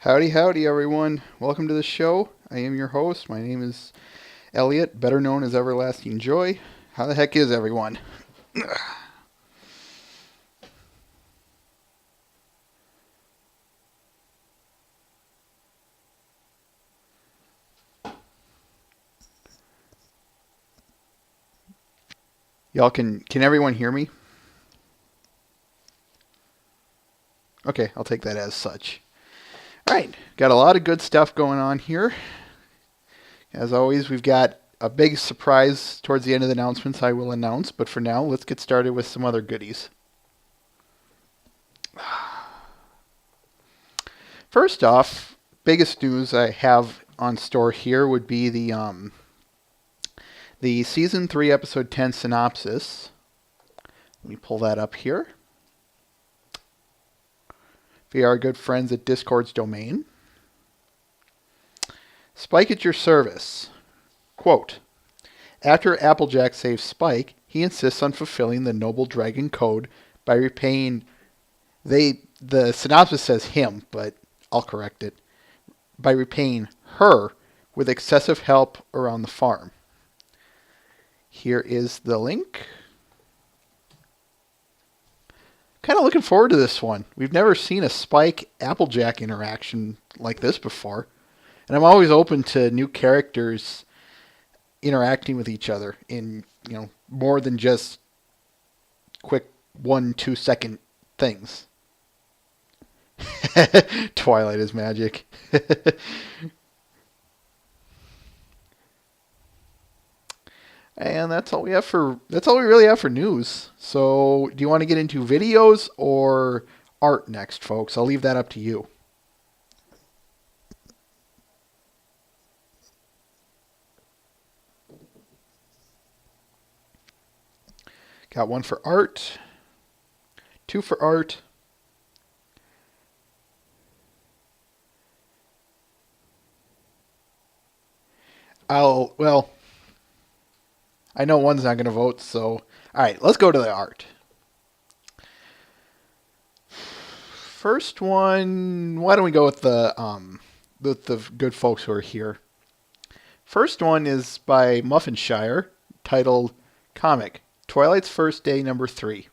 Howdy, howdy, everyone. Welcome to the show. I am your host. My name is Elliot, better known as Everlasting Joy. How the heck is everyone? Y'all can everyone hear me? Okay, I'll take that as such. All right, got a lot of good stuff going on here. As always, we've got a big surprise towards the end of the announcements I will announce, but for now, let's get started with some other goodies. First off, biggest news I have on store here would be the season 3 episode 10 synopsis. Let me pull that up here. Via our good friends at Discord's domain. Spike at your service. Quote, after Applejack saves Spike, he insists on fulfilling the Noble Dragon Code by repaying, the synopsis says him, but I'll correct it, by repaying her with excessive help around the farm. Here is the link. Kind of looking forward to this one. We've never seen a Spike Applejack interaction like this before. And I'm always open to new characters interacting with each other in, more than just quick 1-2 second things. Twilight is magic. And that's all we really have for news. So, do you want to get into videos or art next, folks? I'll leave that up to you. Got one for art, two for art. Well, I know one's not going to vote, so all right, let's go to the art. First one, why don't we go with the good folks who are here. First one is by Muffinshire, titled Comic Twilight's First Day Number 3.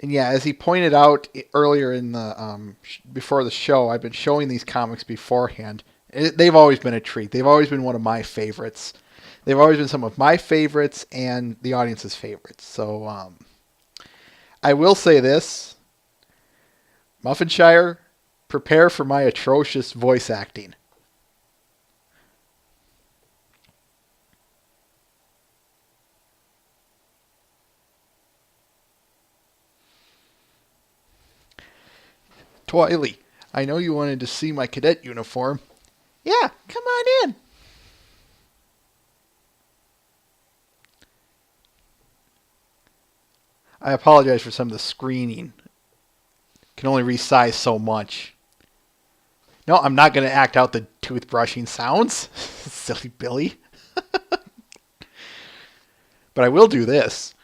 And yeah, as he pointed out earlier in the before the show, I've been showing these comics beforehand. They've always been a treat. They've always been one of my favorites. They've always been some of my favorites and the audience's favorites. So I will say this, Muffinshire, prepare for my atrocious voice acting. Twiley, I know you wanted to see my cadet uniform. Yeah, come on in. I apologize for some of the screening. Can only resize so much. No, I'm not going to act out the toothbrushing sounds. Silly Billy. But I will do this.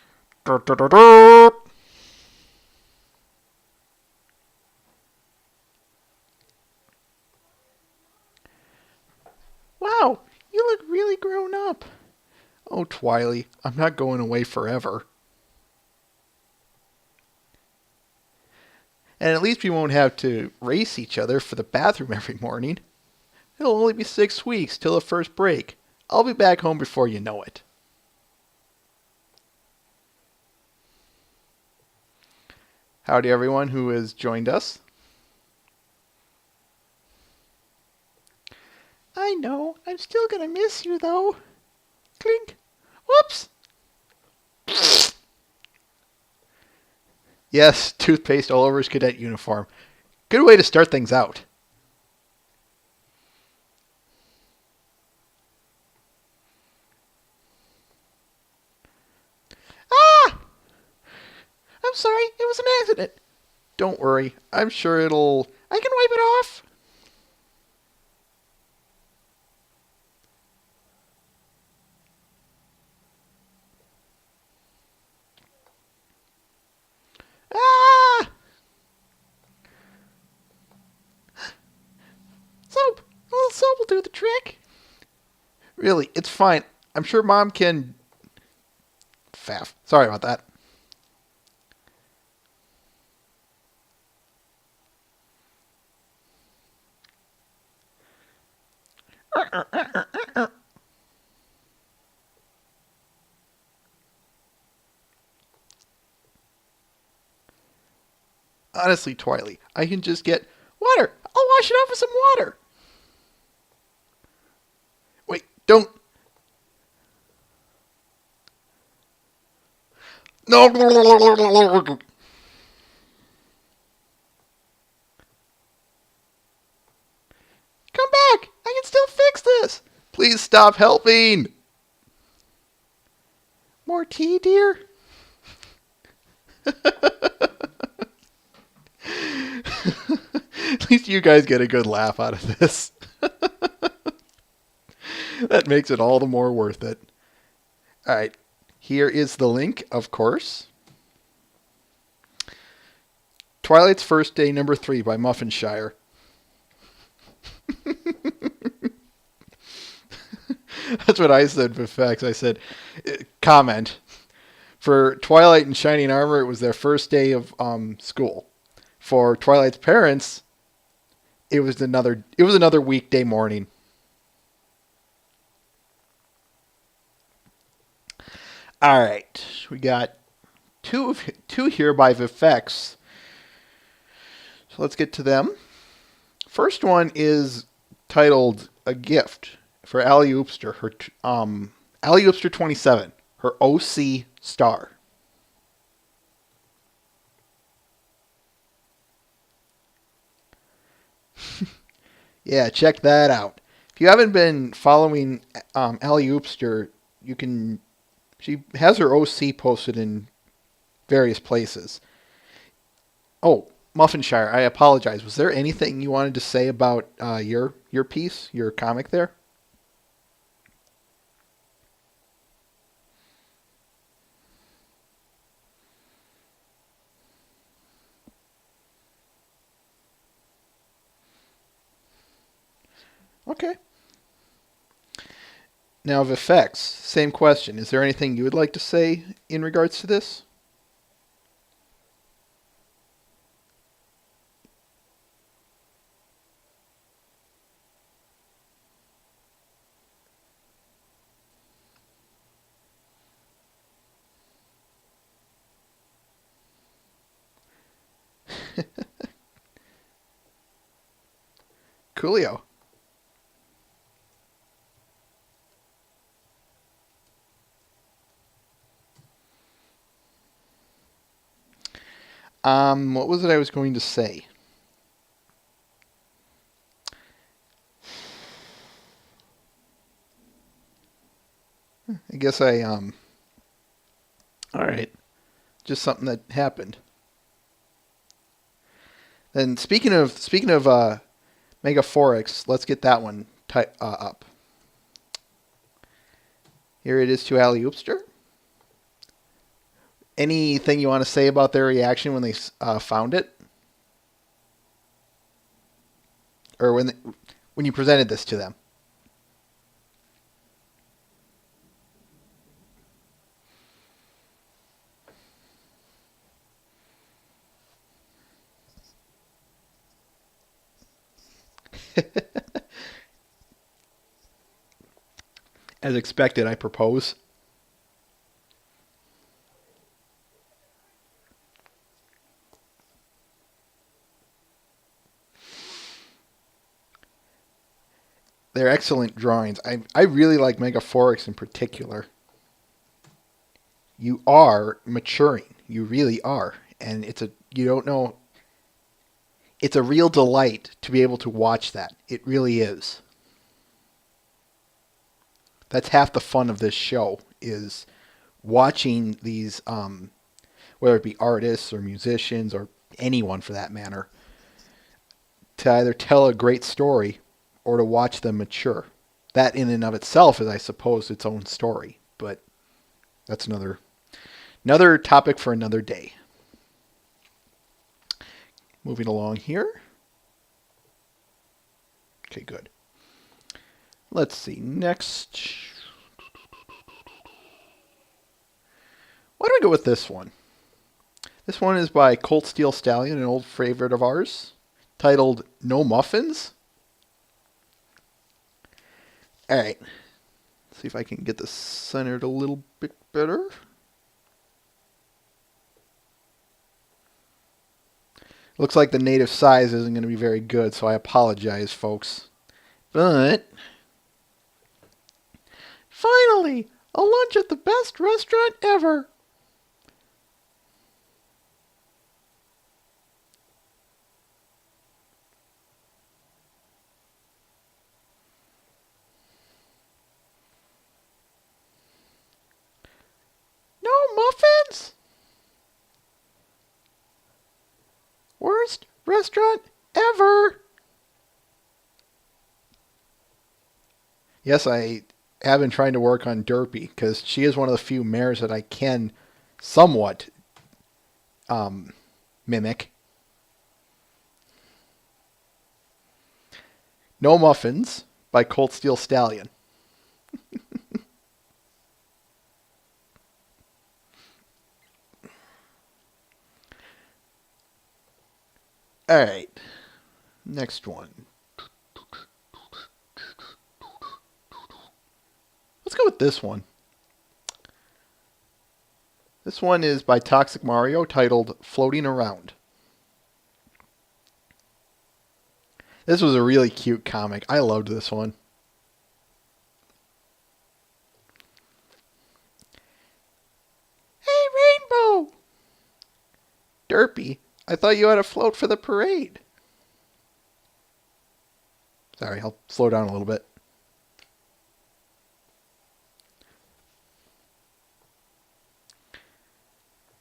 Wow, you look really grown up. Oh, Twiley, I'm not going away forever. And at least we won't have to race each other for the bathroom every morning. It'll only be 6 weeks till the first break. I'll be back home before you know it. Howdy, everyone who has joined us. I know. I'm still going to miss you, though. Clink. Whoops. Yes, toothpaste all over his cadet uniform. Good way to start things out. Ah! I'm sorry. It was an accident. Don't worry. I'm sure I can wipe it off. Ah! Really, it's fine. I'm sure Mom can... Faff. Sorry about that. Honestly, Twilight, I can just get water. I'll wash it off with some water. Wait, don't. No. Come back. I can still fix this. Please stop helping. More tea, dear? At least you guys get a good laugh out of this. That makes it all the more worth it. All right. Here is the link, of course. Twilight's First Day, number 3 by Muffinshire. That's what I said for facts. I said, comment. For Twilight and Shining Armor, it was their first day of school. For Twilight's parents, it was another weekday morning. All right, we got two here by Vifex. So let's get to them. First one is titled "A Gift" for Allie Oopster. Her Allie Oopster 27. Her OC star. Yeah, check that out. If you haven't been following Allie Oopster, you can. She has her OC posted in various places. Oh, Muffinshire, I apologize. Was there anything you wanted to say about your piece, your comic there? Okay. Now, Vifex, same question. Is there anything you would like to say in regards to this? Coolio. What was it I was going to say? I guess all right. Just something that happened. And speaking of Megaphorix, let's get that one up. Here it is to Allie Oopster. Anything you want to say about their reaction when they found it, or when you presented this to them? As expected, I propose. They're excellent drawings. I really like Megaphorix in particular. You are maturing. You really are. And you don't know, it's a real delight to be able to watch that. It really is. That's half the fun of this show, is watching these, whether it be artists or musicians or anyone for that matter, to either tell a great story or to watch them mature. That in and of itself is, I suppose, its own story. But that's another topic for another day. Moving along here. Okay, good. Let's see. Next. Why don't we go with this one? This one is by Colt Steel Stallion, an old favorite of ours, titled No Muffins. Alright. See if I can get this centered a little bit better. Looks like the native size isn't going to be very good, so I apologize, folks. But finally, a lunch at the best restaurant ever. No muffins? Worst restaurant ever. Yes, I have been trying to work on Derpy because she is one of the few mares that I can somewhat mimic. No Muffins by Colt Steel Stallion. Alright, next one. Let's go with this one. This one is by Toxic Mario, titled Floating Around. This was a really cute comic. I loved this one. Hey, Rainbow! Derpy, I thought you had a float for the parade. Sorry, I'll slow down a little bit.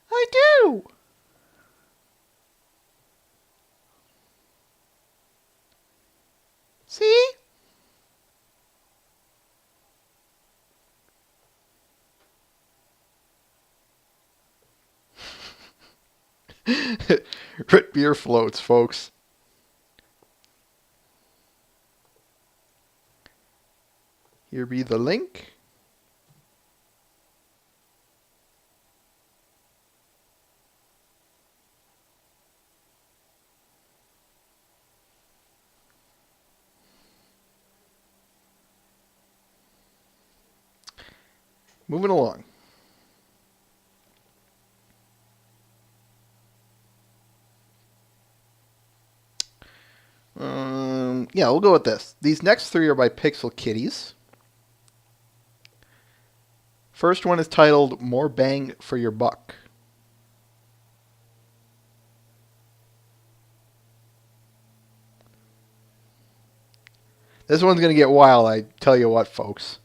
I do! See? Root beer floats, folks. Here be the link. Moving along. Yeah, we'll go with this. These next three are by Pixel Kitties. First one is titled More Bang for Your Buck. This one's going to get wild, I tell you what, folks.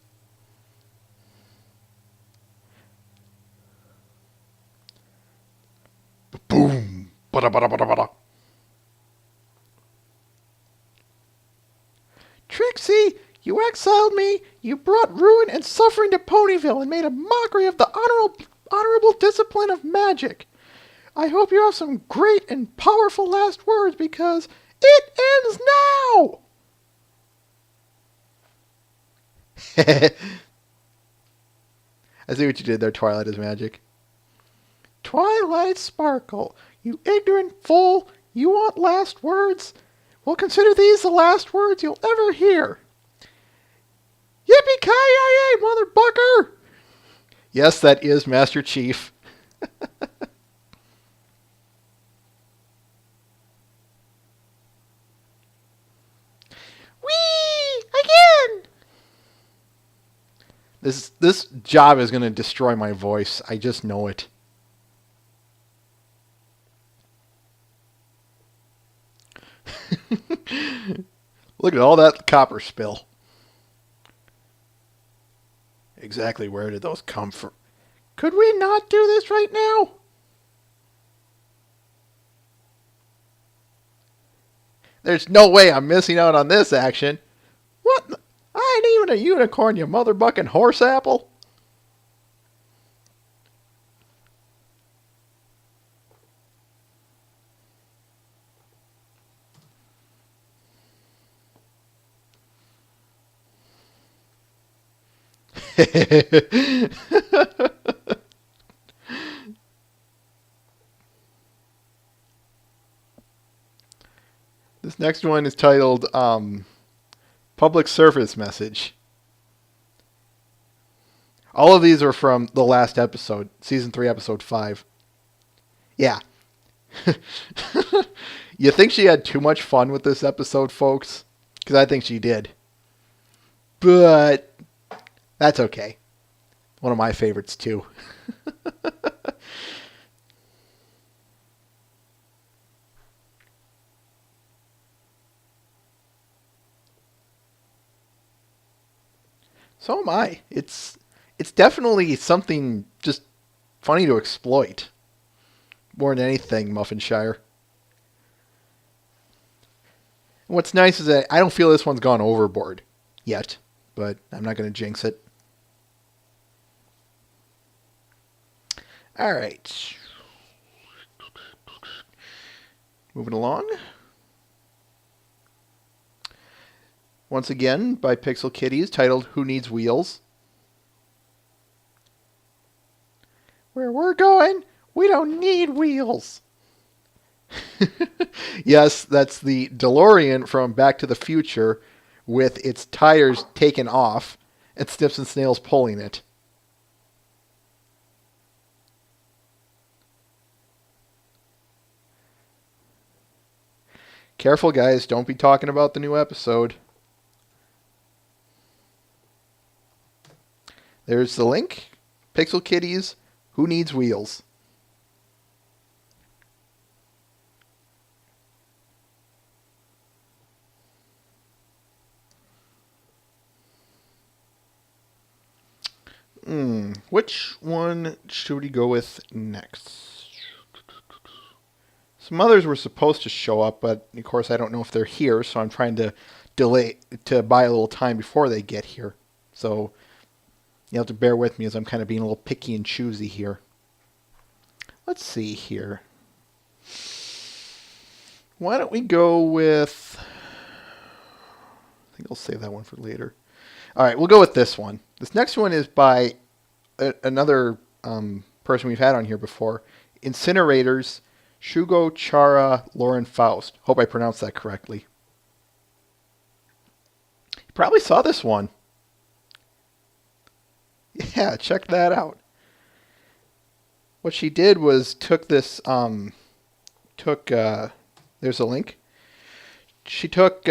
Boom! Bada bada bada bada. Trixie, you exiled me. You brought ruin and suffering to Ponyville and made a mockery of the honorable discipline of magic. I hope you have some great and powerful last words because it ends now. I see what you did there, Twilight is Magic. Twilight Sparkle, you ignorant fool. You want last words? Well, consider these the last words you'll ever hear. Yippee-ki-yay, mother bucker! Yes, that is Master Chief. Whee! Again! This job is going to destroy my voice. I just know it. Look at all that copper spill. Exactly where did those come from? Could we not do this right now? There's no way I'm missing out on this action. What? I ain't even a unicorn, you mother bucking horse apple. This next one is titled Public Service Message. All of these are from the last episode, Season 3, Episode 5. Yeah. You think she had too much fun with this episode, folks? Because I think she did. But that's okay. One of my favorites, too. So am I. It's definitely something just funny to exploit. More than anything, Muffinshire. And what's nice is that I don't feel this one's gone overboard yet, but I'm not going to jinx it. All right. Moving along. Once again, by Pixel Kitties, titled Who Needs Wheels? Where we're going, we don't need wheels. Yes, that's the DeLorean from Back to the Future with its tires taken off and Snips and Snails pulling it. Careful, guys. Don't be talking about the new episode. There's the link. Pixel Kitties, Who Needs Wheels? Which one should we go with next? Some others were supposed to show up, but of course I don't know if they're here, so I'm trying to buy a little time before they get here. So you have to bear with me as I'm kind of being a little picky and choosy here. Let's see here. Why don't we go with... I think I'll save that one for later. All right, we'll go with this one. This next one is by another person we've had on here before. Incinerators, Shugo Chara Lauren Faust. Hope I pronounced that correctly. You probably saw this one. Yeah, check that out. What she did was took this, there's a link. She took,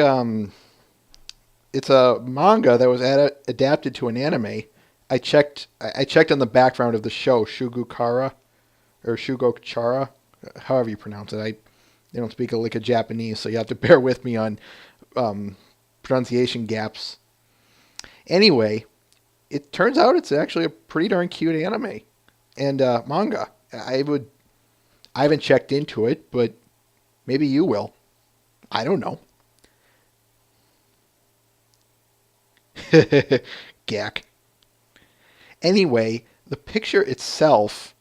it's a manga that was adapted to an anime. I checked on the background of the show, Shugo Chara, however you pronounce it. They don't speak a lick of Japanese, so you have to bear with me on pronunciation gaps. Anyway, it turns out it's actually a pretty darn cute anime and manga. I haven't checked into it, but maybe you will. I don't know. Gack. Anyway, the picture itself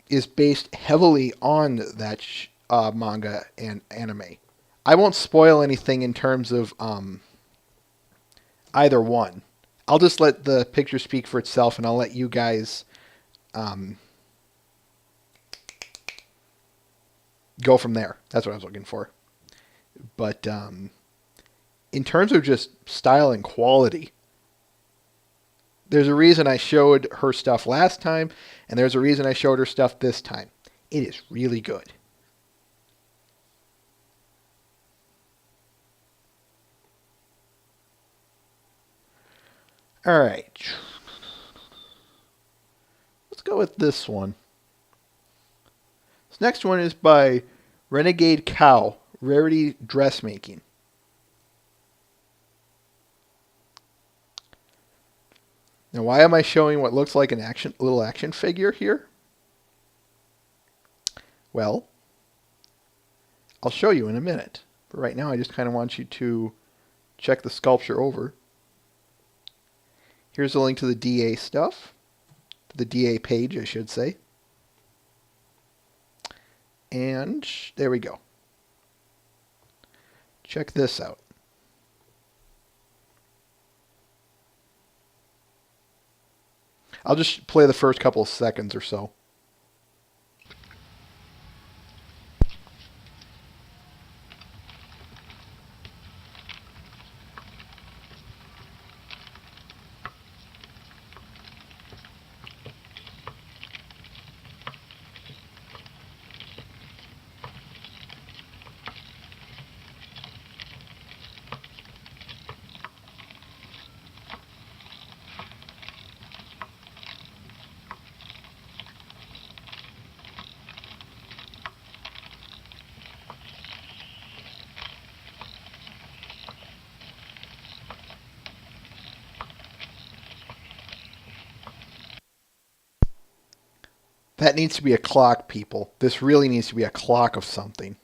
is based heavily on that manga and anime. I won't spoil anything in terms of either one. I'll just let the picture speak for itself, and I'll let you guys go from there. That's what I was looking for. But in terms of just style and quality, there's a reason I showed her stuff last time, and there's a reason I showed her stuff this time. It is really good. All right. Let's go with this one. This next one is by Renegade Cow, Rarity Dressmaking. Now, why am I showing what looks like an little action figure here? Well, I'll show you in a minute. But right now, I just kind of want you to check the sculpture over. Here's a link to the DA stuff. The DA page, I should say. And there we go. Check this out. I'll just play the first couple of seconds or so. That needs to be a clock, people. This really needs to be a clock of something.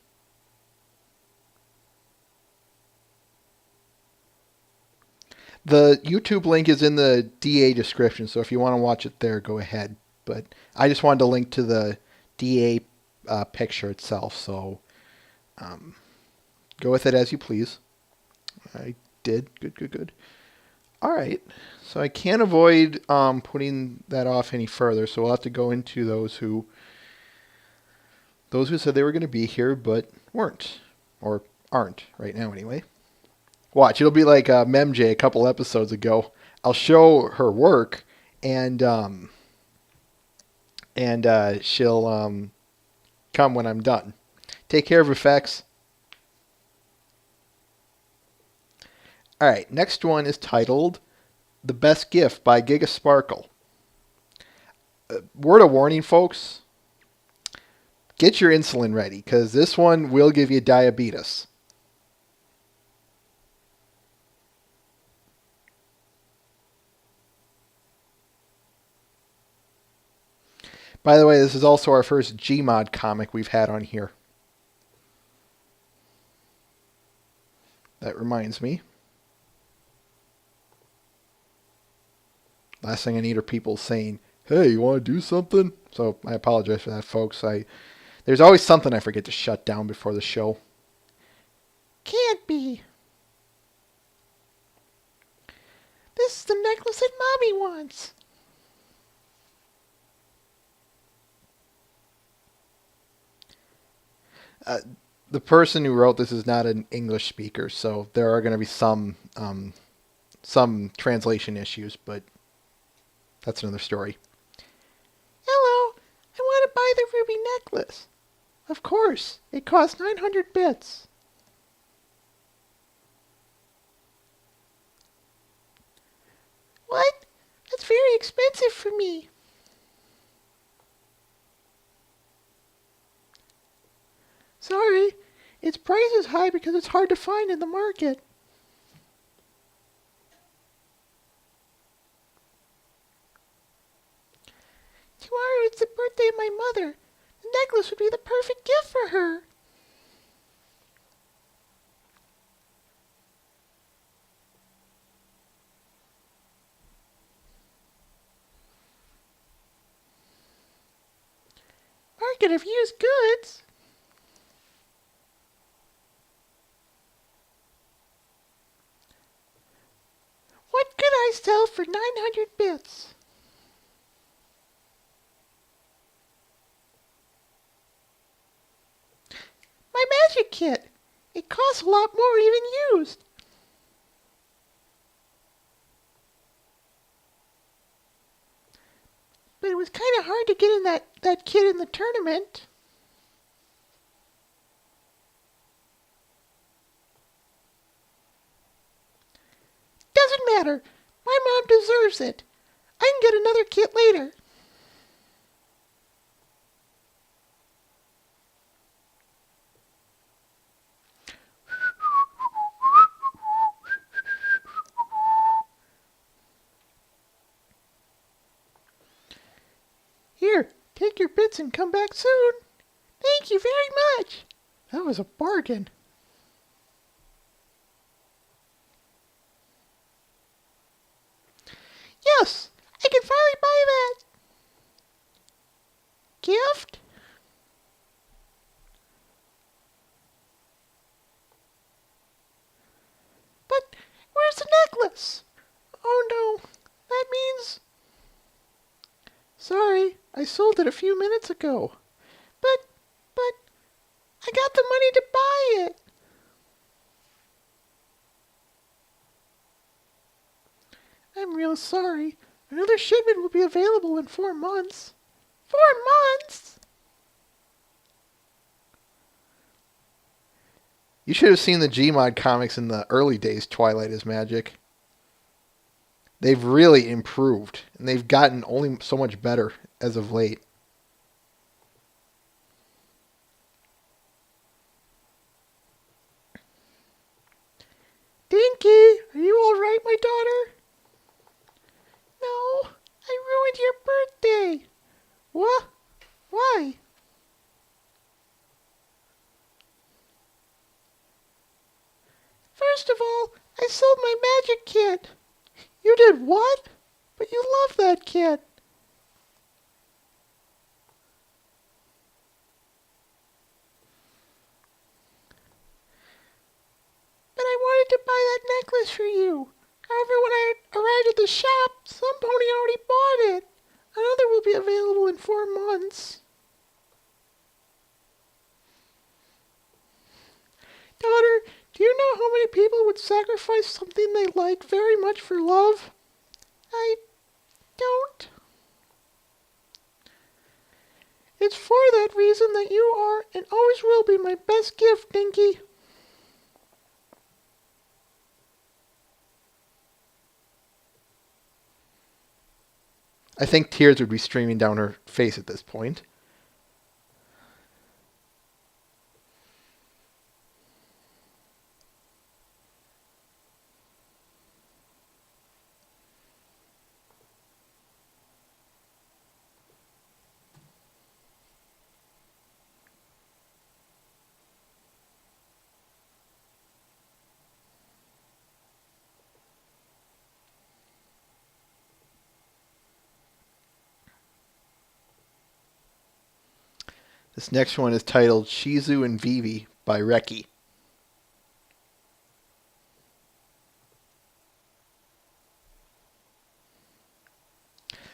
The YouTube link is in the DA description, so if you want to watch it there, go ahead. But I just wanted to link to the DA picture itself, so go with it as you please. I did. Good, good, good. All right. So I can't avoid putting that off any further, so we'll have to go into those who said they were going to be here but weren't, or aren't right now anyway. Watch, it'll be like MemJ a couple episodes ago. I'll show her work, and she'll come when I'm done. Take care of effects. All right, next one is titled "The Best Gift" by Giga Sparkle. Word of warning, folks. Get your insulin ready, because this one will give you diabetes. By the way, this is also our first Gmod comic we've had on here. That reminds me. Last thing I need are people saying, "Hey, you want to do something?" So I apologize for that, folks. There's always something I forget to shut down before the show. Can't be. This is the necklace that Mommy wants. The person who wrote this is not an English speaker, so there are going to be some translation issues, but that's another story. Hello, I want to buy the ruby necklace. Of course, it costs 900 bits. What? That's very expensive for me. Sorry, its price is high because it's hard to find in the market. Tomorrow is the birthday of my mother. The necklace would be the perfect gift for her. Market of used goods? What could I sell for 900 bits? My magic kit. It costs a lot more even used. But it was kind of hard to get in that kit in the tournament. Doesn't matter. My mom deserves it. I can get another kit later. Here, take your bits and come back soon. Thank you very much. That was a bargain. Yes, I can finally buy that. Gift? But where's the necklace? Oh no, that means... I sold it a few minutes ago. But, I got the money to buy it. I'm real sorry. Another shipment will be available in 4 months. 4 months? You should have seen the Gmod comics in the early days, Twilight is Magic. They've really improved, and they've gotten only so much better as of late. Dinky, are you all right, my daughter? No, I ruined your birthday. What? Why? First of all, I sold my magic kit. You did what? But you love that kit. But I wanted to buy that necklace for you. However, when I arrived at the shop, some pony already bought it. Another will be available in 4 months. Daughter, do you know how many people would sacrifice something they like very much for love? I don't. It's for that reason that you are and always will be my best gift, Dinky. I think tears would be streaming down her face at this point. This next one is titled Shizu and Vivi by Reki.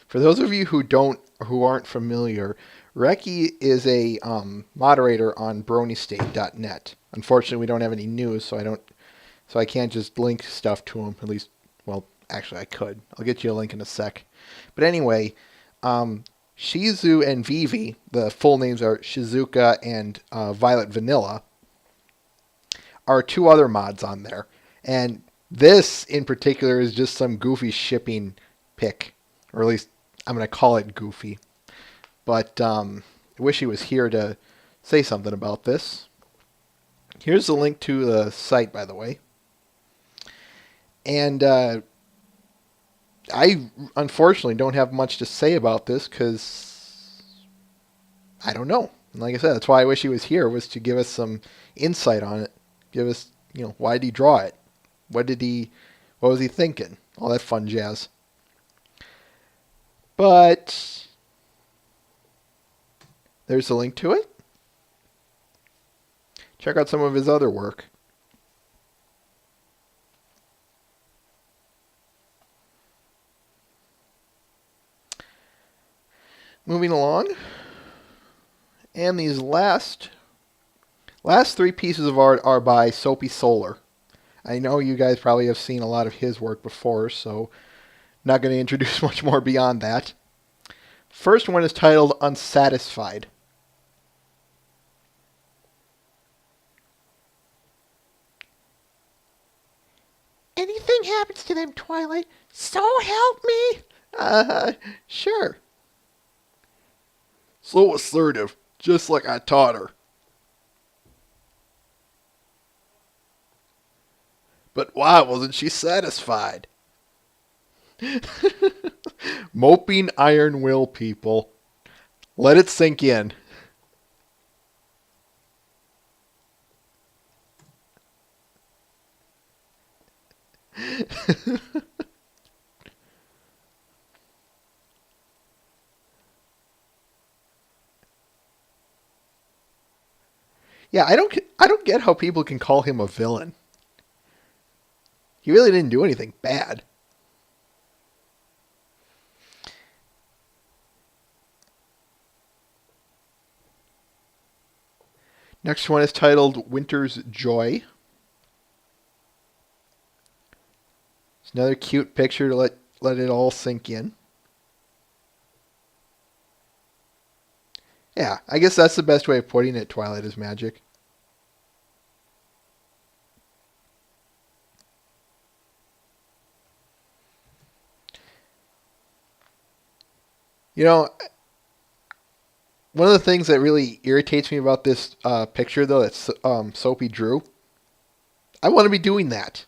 For those of you who aren't familiar, Reki is a moderator on BronyState.net. Unfortunately, we don't have any news, so I can't just link stuff to him. At least, well, actually, I could. I'll get you a link in a sec. But anyway, Shizu and Vivi, the full names are Shizuka and Violet Vanilla, are 2 other mods on there. And this, in particular, is just some goofy shipping pick. Or at least, I'm going to call it goofy. But I wish he was here to say something about this. Here's the link to the site, by the way. And I unfortunately don't have much to say about this because I don't know. And like I said, that's why I wish he was here, was to give us some insight on it. Give us, why did he draw it? What was he thinking? All that fun jazz. But there's a link to it. Check out some of his other work. Moving along. And these last 3 pieces of art are by Soapy Solar. I know you guys probably have seen a lot of his work before, so not going to introduce much more beyond that. First one is titled Unsatisfied. Anything happens to them, Twilight, so help me. Sure. So assertive, just like I taught her. But why wasn't she satisfied? Moping iron will, people. Let it sink in. Yeah, I don't get how people can call him a villain. He really didn't do anything bad. Next one is titled Winter's Joy. It's another cute picture to let it all sink in. Yeah, I guess that's the best way of putting it. Twilight is magic. You know, one of the things that really irritates me about this picture, though, that Soapy drew, I want to be doing that.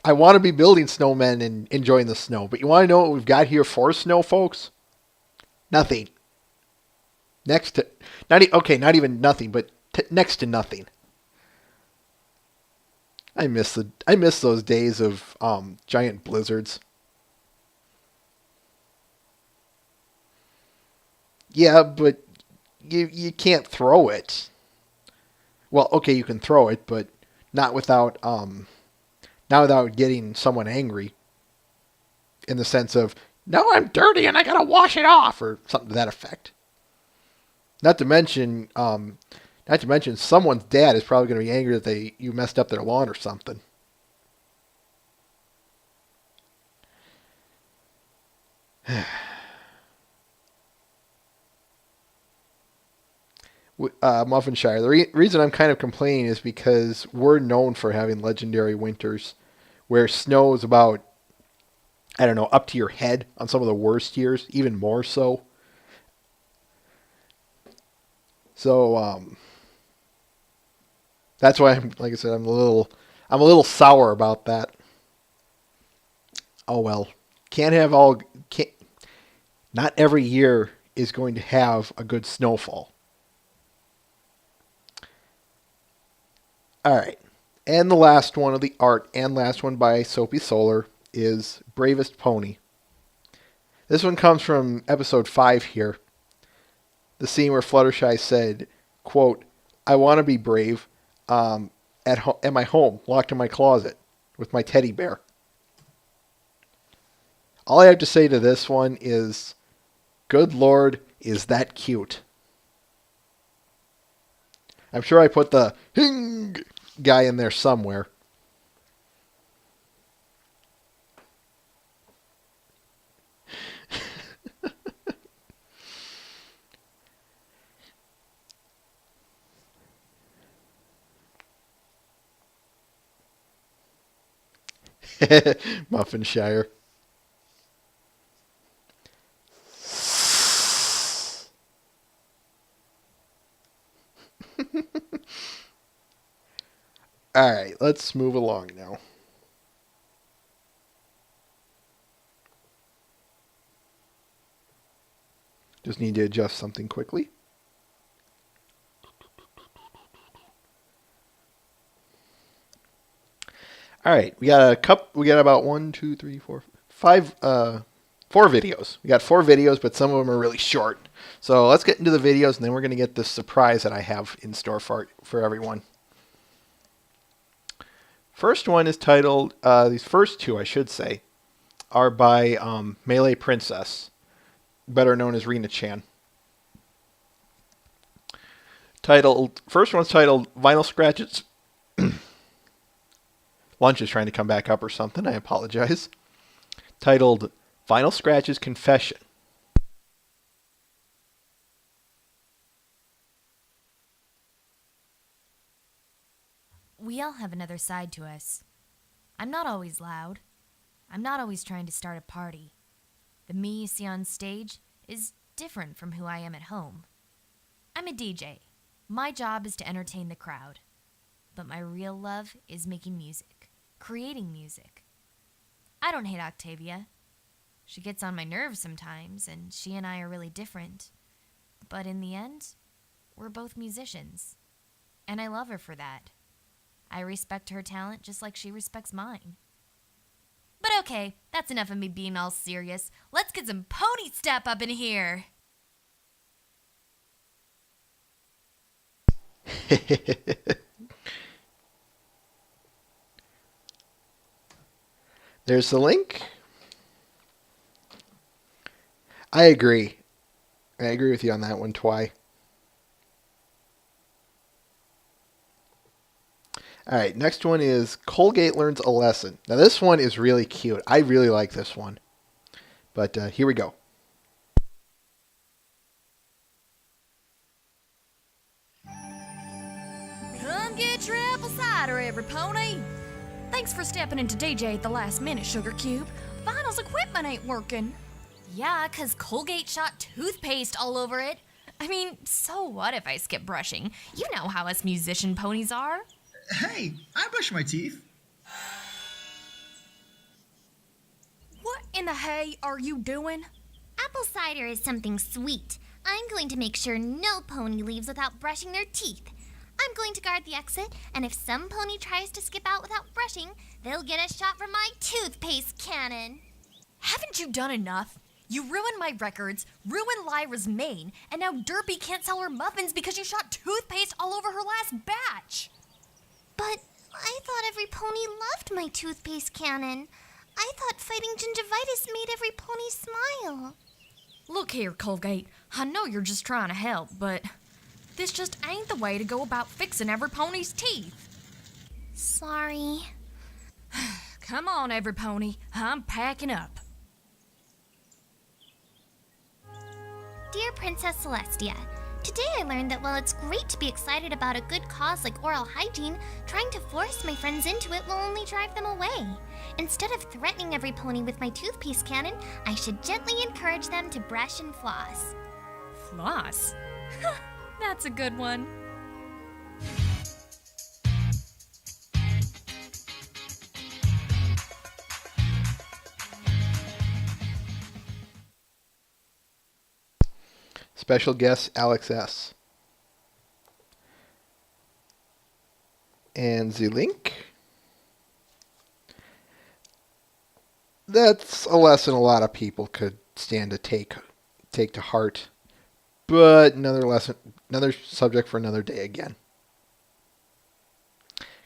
I want to be building snowmen and enjoying the snow. But you want to know what we've got here for snow, folks? Nothing. Next to not even nothing, but next to nothing. I miss those days of giant blizzards. Yeah, but you can't throw it. Well, okay, you can throw it, but not without not without getting someone angry. In the sense of, no, I'm dirty and I gotta wash it off, or something to that effect. Not to mention, someone's dad is probably going to be angry that you messed up their lawn or something. Muffinshire. The reason I'm kind of complaining is because we're known for having legendary winters where snow is about, I don't know, up to your head on some of the worst years, even more so. So that's why like I said, I'm a little sour about that. Oh well, can't have all. Can't, not every year is going to have a good snowfall. All right. And the last one of the art and last one by Soapy Solar is Bravest Pony. This one comes from episode 5 here. The scene where Fluttershy said, quote, I want to be brave at my home, locked in my closet with my teddy bear. All I have to say to this one is, good Lord, is that cute. I'm sure I put the hing guy in there somewhere. Muffinshire. All right, let's move along now. Just need to adjust something quickly. All right, we got a couple. We got about 1, 2, 3, 4, 5, 4 videos. We got 4 videos, but some of them are really short. So let's get into the videos, and then we're going to get this surprise that I have in store for everyone. First one is titled. These first 2, I should say, are by Melee Princess, better known as Rena Chan. First one's titled Vinyl Scratches. Lunch is trying to come back up or something. I apologize. Titled Vinyl Scratches Confession. We all have another side to us. I'm not always loud. I'm not always trying to start a party. The me you see on stage is different from who I am at home. I'm a DJ. My job is to entertain the crowd. But my real love is making music, creating music. I don't hate Octavia. She gets on my nerves sometimes, and she and I are really different. But in the end, we're both musicians. And I love her for that. I respect her talent just like she respects mine. But okay, that's enough of me being all serious. Let's get some pony step up in here. There's the link. I agree. I agree with you on that one, Twy. All right, next one is Colgate learns a lesson. Now this one is really cute. I really like this one. But here we go. Come get your apple cider, every pony. Thanks for stepping into DJ at the last minute, Sugar Cube. Vinyl's equipment ain't working. Yeah, 'cause Colgate shot toothpaste all over it. I mean, so what if I skip brushing? You know how us musician ponies are. Hey, I brush my teeth. What in the hay are you doing? Apple cider is something sweet. I'm going to make sure no pony leaves without brushing their teeth. I'm going to guard the exit, and if some pony tries to skip out without brushing, they'll get a shot from my toothpaste cannon. Haven't you done enough? You ruined my records, ruined Lyra's mane, and now Derpy can't sell her muffins because you shot toothpaste all over her last batch. But I thought every pony loved my toothpaste cannon. I thought fighting gingivitis made every pony smile. Look here, Colgate. I know you're just trying to help, but this just ain't the way to go about fixing every pony's teeth. Sorry. Come on, every pony. I'm packing up. Dear Princess Celestia, today I learned that while it's great to be excited about a good cause like oral hygiene, trying to force my friends into it will only drive them away. Instead of threatening every pony with my toothpaste cannon, I should gently encourage them to brush and floss. Floss? That's a good one. Special guest Alex S. And the link. That's a lesson a lot of people could stand to take to heart. But another subject for another day again.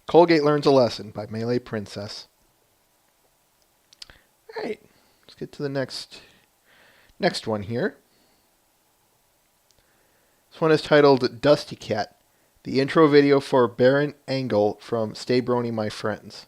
Colgate learns a lesson by Melee Princess. All right, let's get to the next one here. This one is titled Dusty Cat, the intro video for Baron Angle from Stay Brony My Friends.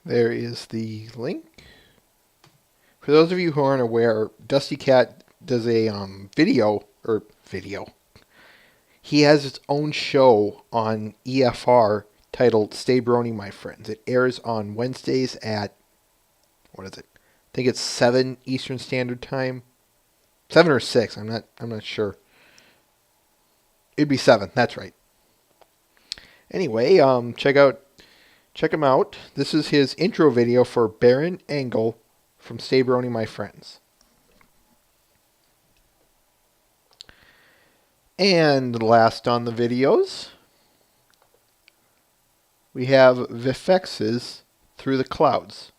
There is the link. For those of you who aren't aware, Dusty Cat does a video. He has his own show on EFR titled Stay Brony, My Friends. It airs on Wednesdays at, what is it? I think it's 7 Eastern Standard Time. 7 or 6, I'm not sure. It'd be 7, that's right. Anyway, check him out. This is his intro video for Baron Engel from Stay Brony, My Friends. And last on the videos, we have Vifex's Through the Clouds.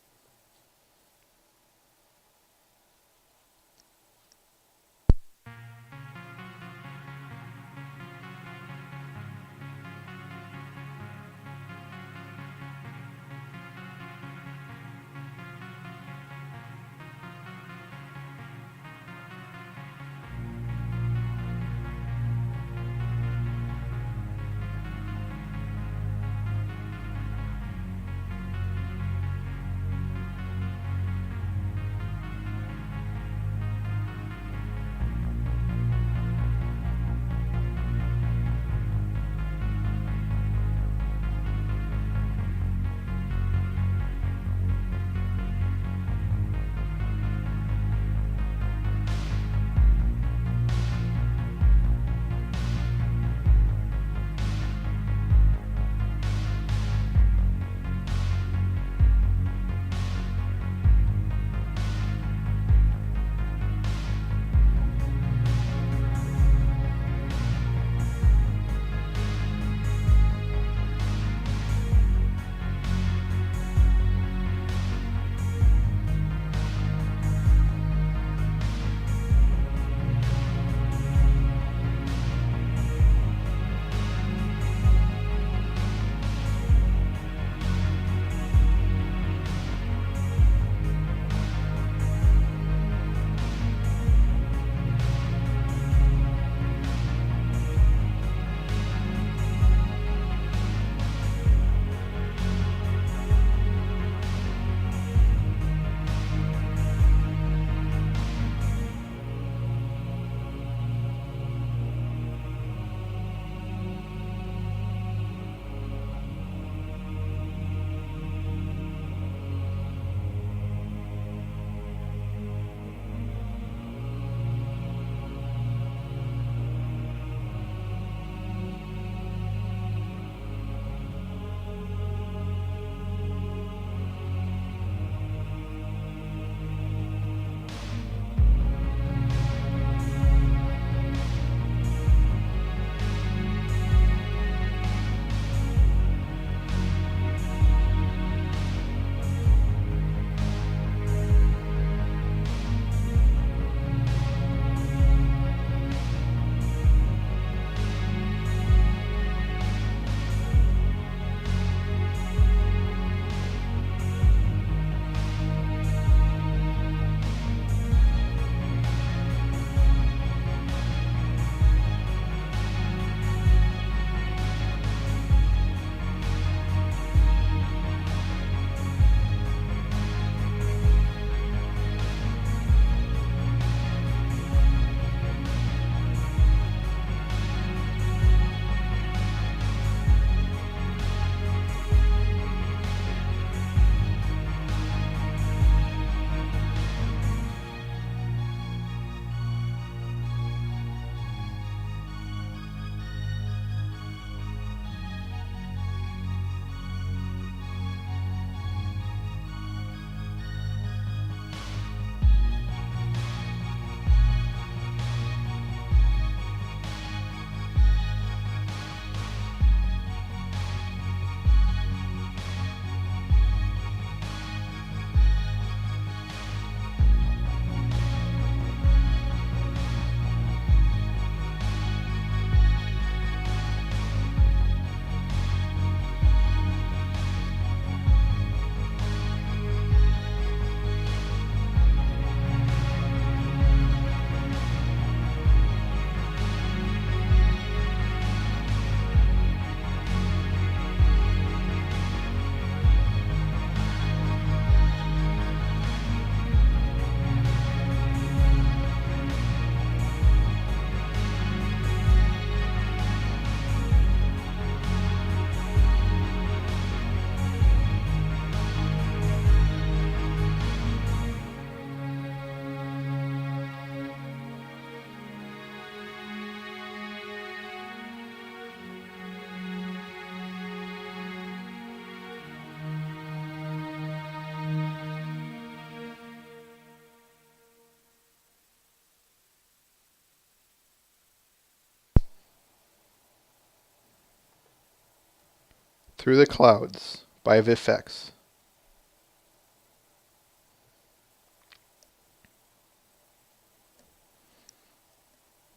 Through the Clouds by VFX.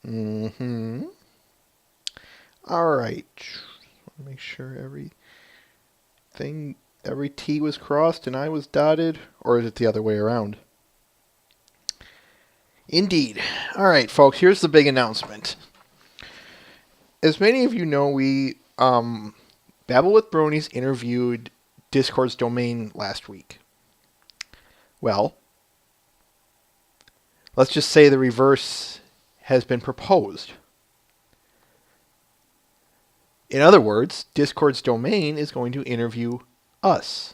Mm-hmm. All right. Make sure every T was crossed and I was dotted, or is it the other way around? Indeed. All right, folks, here's the big announcement. As many of you know, we Babble with Bronies interviewed Discord's domain last week. Well, let's just say the reverse has been proposed. In other words, Discord's domain is going to interview us.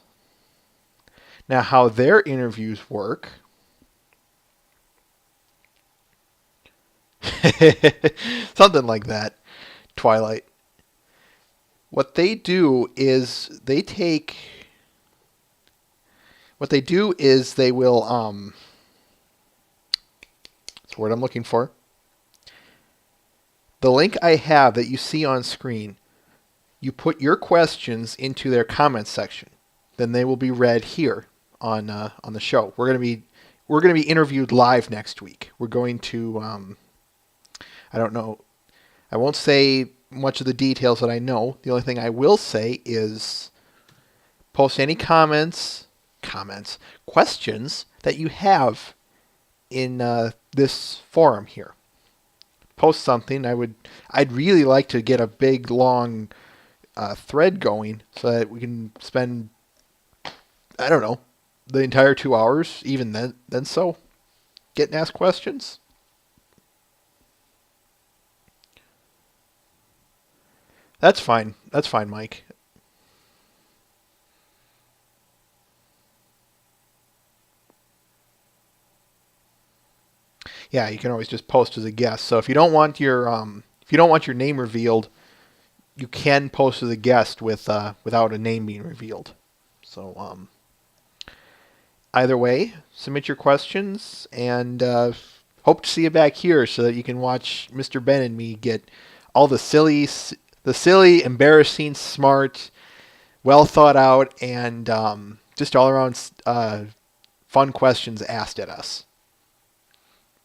Now, how their interviews work... something like that, Twilight. What they do is they will, that's the word I'm looking for. The link I have that you see on screen, you put your questions into their comments section. Then they will be read here on the show. We're going to be interviewed live next week. We're going to, I don't know, I won't say much of the details that I know. The only thing I will say is post any questions that you have in this forum here. Post something. I'd really like to get a big long thread going so that we can spend, I don't know, the entire 2 hours, even then so, getting asked questions. That's fine. That's fine, Mike. Yeah, you can always just post as a guest. So if you don't want your name revealed, you can post as a guest without a name being revealed. So either way, submit your questions, and hope to see you back here so that you can watch Mr. Ben and me get all the silly, embarrassing, smart, well thought out, and just all around fun questions asked at us.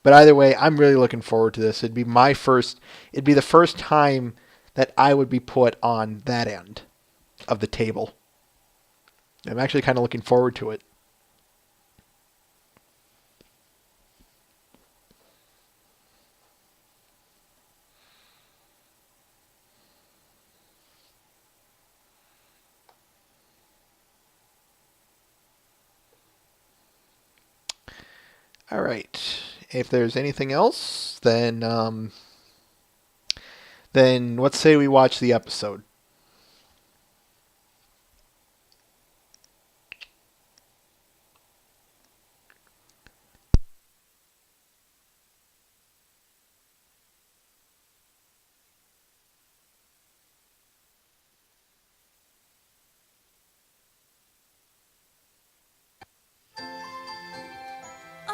But either way, I'm really looking forward to this. It'd be the first time that I would be put on that end of the table. I'm actually kind of looking forward to it. All right. If there's anything else, then let's say we watch the episode.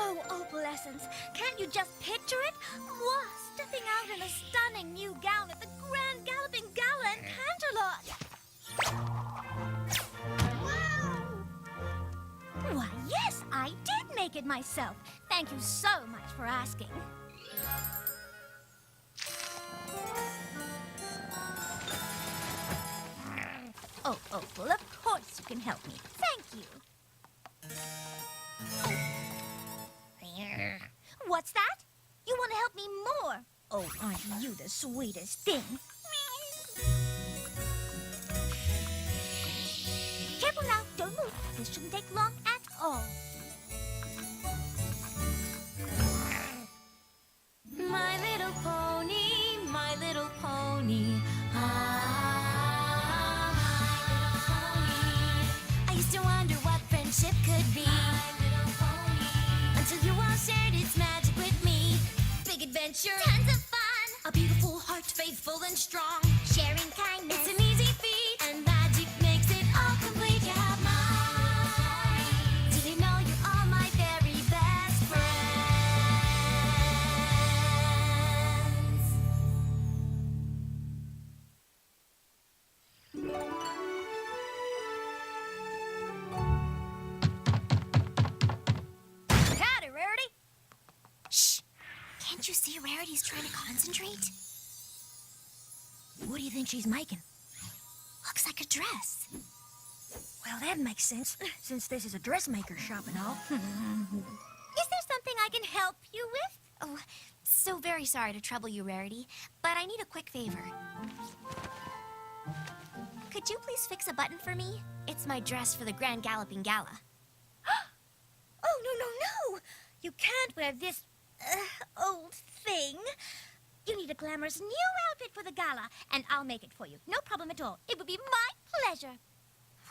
Oh, opalescence, can't you just picture it? Moi, stepping out in a stunning new gown at the Grand Galloping Gala in Canterlot. Why, yes, I did make it myself. Thank you so much for asking. Oh, Opal, of course you can help me. Thank you. What's that? You want to help me more? Oh, aren't you the sweetest thing? Careful now, don't move. This shouldn't take long at all. My little pony, my little pony. Ah, I used to wonder what friendship could be. Until you all shared its magic with me. Big adventure, tons of fun. A beautiful heart, faithful and strong. Sharing kindness, it's an easy feat. And magic makes it all complete. You have mine. Did you know trying to concentrate. What do you think she's making? Looks like a dress. Well, that makes sense, since this is a dressmaker shop and all. Is there something I can help you with? Oh, so very sorry to trouble you, Rarity, but I need a quick favor. Could you please fix a button for me? It's my dress for the Grand Galloping Gala. Oh, no. You can't wear this old thing. You need a glamorous new outfit for the gala, and I'll make it for you. No problem at all. It would be my pleasure.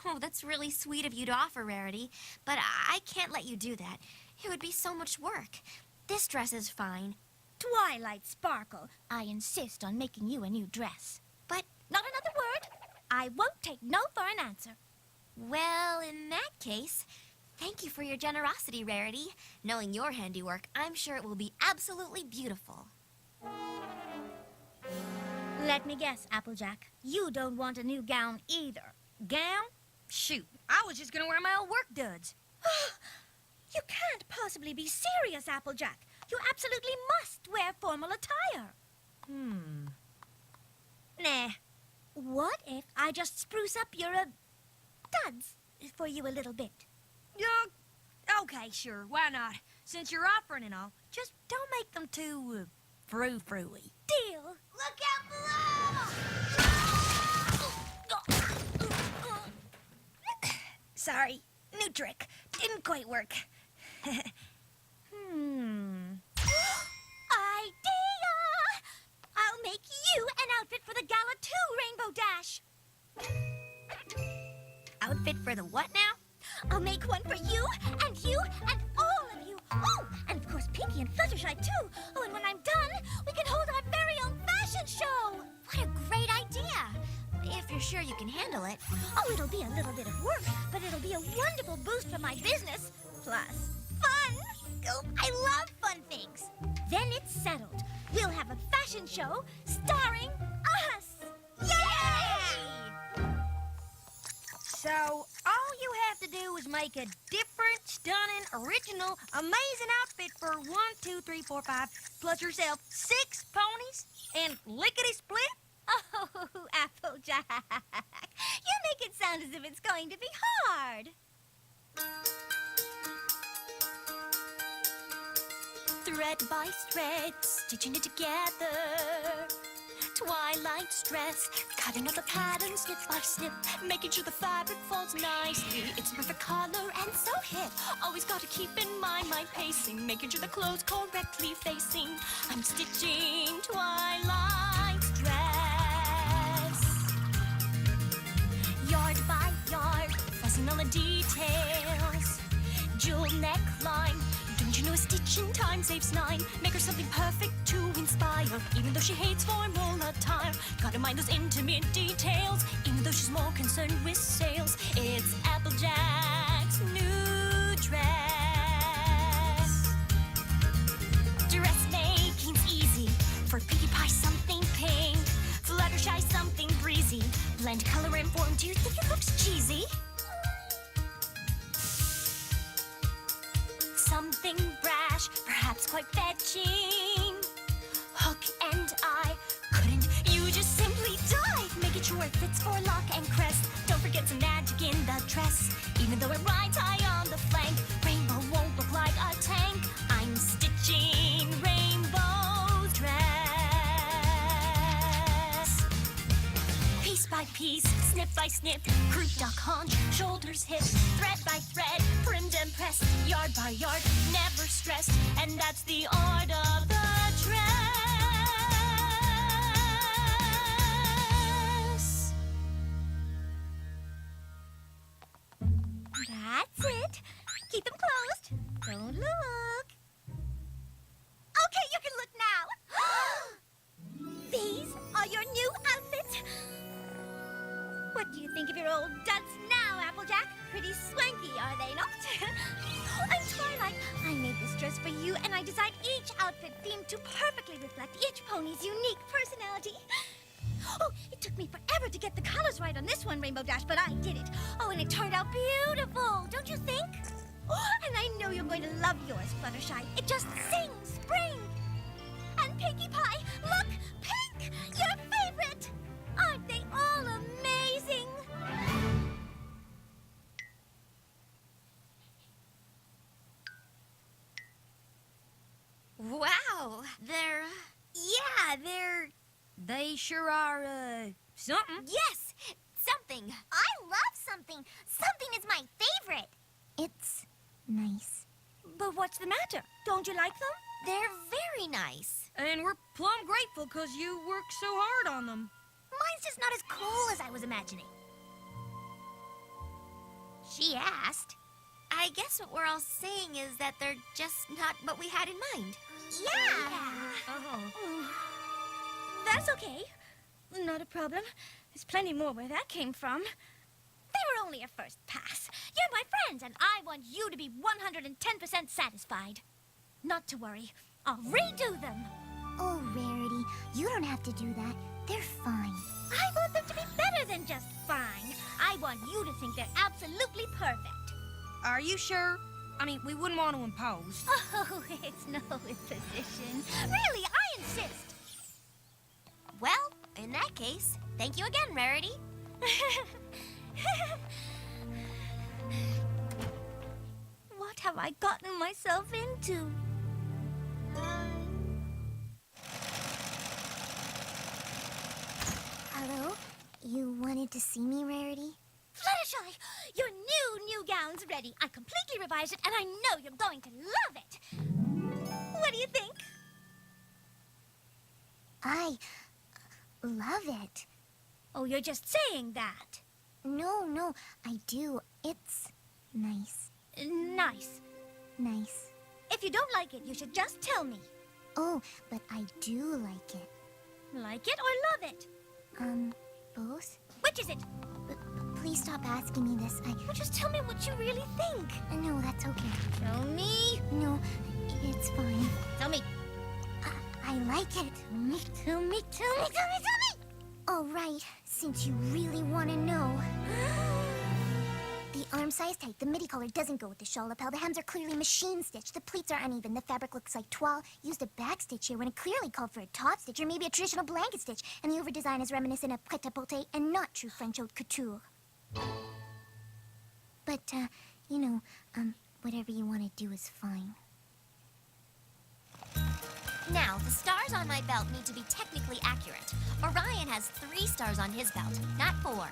Oh, that's really sweet of you to offer, Rarity, but I can't let you do that. It would be so much work. This dress is fine. Twilight Sparkle, I insist on making you a new dress. But, Not another word. I won't take no for an answer. well, in that case, thank you for your generosity, Rarity. Knowing your handiwork, I'm sure it will be absolutely beautiful. Let me guess, Applejack. You don't want a new gown either. Gown? Shoot, I was just gonna wear my old work duds. You can't possibly be serious, Applejack. You absolutely must wear formal attire. Nah. What if I just spruce up your, duds for you a little bit? Okay, sure, why not? Since you're offering and all, just don't make them too, frou-frou-y. Deal. Look out below! Sorry, new trick. Didn't quite work. Idea! I'll make you an outfit for the gala too, Rainbow Dash. Outfit for the what now? I'll make one for you and all of you. Oh, and of course Pinky and Fluttershy too. Oh, and when I'm done, we can hold our very own fashion show. What a great idea! If you're sure you can handle it. Oh, it'll be a little bit of work, but it'll be a wonderful boost for my business. Plus, fun. Oh, I love fun things. Then it's settled. We'll have a fashion show starring us. Yay! So, all you have to do is make a different, stunning, original, amazing outfit for 1, 2, 3, 4, 5, plus yourself 6 ponies and lickety-split? Oh, Applejack. You make it sound as if it's going to be hard. Thread by thread, stitching it together. Twilight's dress, cutting out the pattern snip by snip, making sure the fabric falls nicely. It's perfect color and so hip. Always got to keep in mind my pacing, making sure the clothes correctly facing. I'm stitching Twilight's dress. Yard by yard, fussing on the details. Jewel neckline. Don't you know a stitch in time saves 9? Make her something perfect to inspire. Even though she hates formal attire, gotta mind those intimate details. Even though she's more concerned with sales, it's Applejack's new dress. Dressmaking's easy. For Pinkie Pie, something pink. Fluttershy, something breezy. Blend color and form. Do you think it looks cheesy? Something brash, perhaps quite fetching. Hook and eye, couldn't you just simply dive? Making sure it fits for lock and crest. Don't forget some magic in the dress. Even though it rides high on the flank, Rainbow won't look like a tank. I'm stitching Rainbow's dress. Piece by piece, snip by snip, croup, duck, haunch, shoulders, hips, thread by thread, primmed and pressed, yard by yard, never stressed, and that's the art of the dress. That's it. Keep them closed. Don't look. Okay, you can look now. These are your new outfits. What do you think of your old duds now, Applejack? Pretty swanky, are they not? I'm Twilight. I made this dress for you, and I designed each outfit themed to perfectly reflect each pony's unique personality. Oh, it took me forever to get the colors right on this one, Rainbow Dash, but I did it. Oh, and it turned out beautiful, don't you think? Oh, and I know you're going to love yours, Fluttershy. It just sings spring. And Pinkie Pie, sure are, something. Yes, something. I love something. Something is my favorite. It's nice. But what's the matter? Don't you like them? They're very nice. And we're plumb grateful because you worked so hard on them. Mine's just not as cool as I was imagining. She asked. I guess what we're all saying is that they're just not what we had in mind. Yeah. Oh. That's okay. Not a problem. There's plenty more where that came from. They were only a first pass. You're my friends, and I want you to be 110% satisfied. Not to worry. I'll redo them. Oh, Rarity, you don't have to do that. They're fine. I want them to be better than just fine. I want you to think they're absolutely perfect. Are you sure? I mean, we wouldn't want to impose. Oh, it's no imposition. Really, I insist. Well, in that case, thank you again, Rarity. What have I gotten myself into? Hello? You wanted to see me, Rarity? Fluttershy, your new gown's ready. I completely revised it, and I know you're going to love it. What do you think? I love it. Oh, you're just saying that. No, I do. It's nice. Nice. Nice. If you don't like it, you should just tell me. Oh, but I do like it. Like it or love it? Both? Which is it? Please stop asking me this. Well, just tell me what you really think. No, that's okay. Tell me. No, it's fine. Tell me. I like it. Tell me. All right, since you really want to know. The arm size tight, the midi collar doesn't go with the shawl lapel. The hems are clearly machine stitched. The pleats are uneven. The fabric looks like toile. Used a back stitch here when it clearly called for a top stitch or maybe a traditional blanket stitch. And the over design is reminiscent of prêt-à-porter and not true French haute couture. But, whatever you want to do is fine. Now, the stars on my belt need to be technically accurate. Orion has 3 stars on his belt, not 4.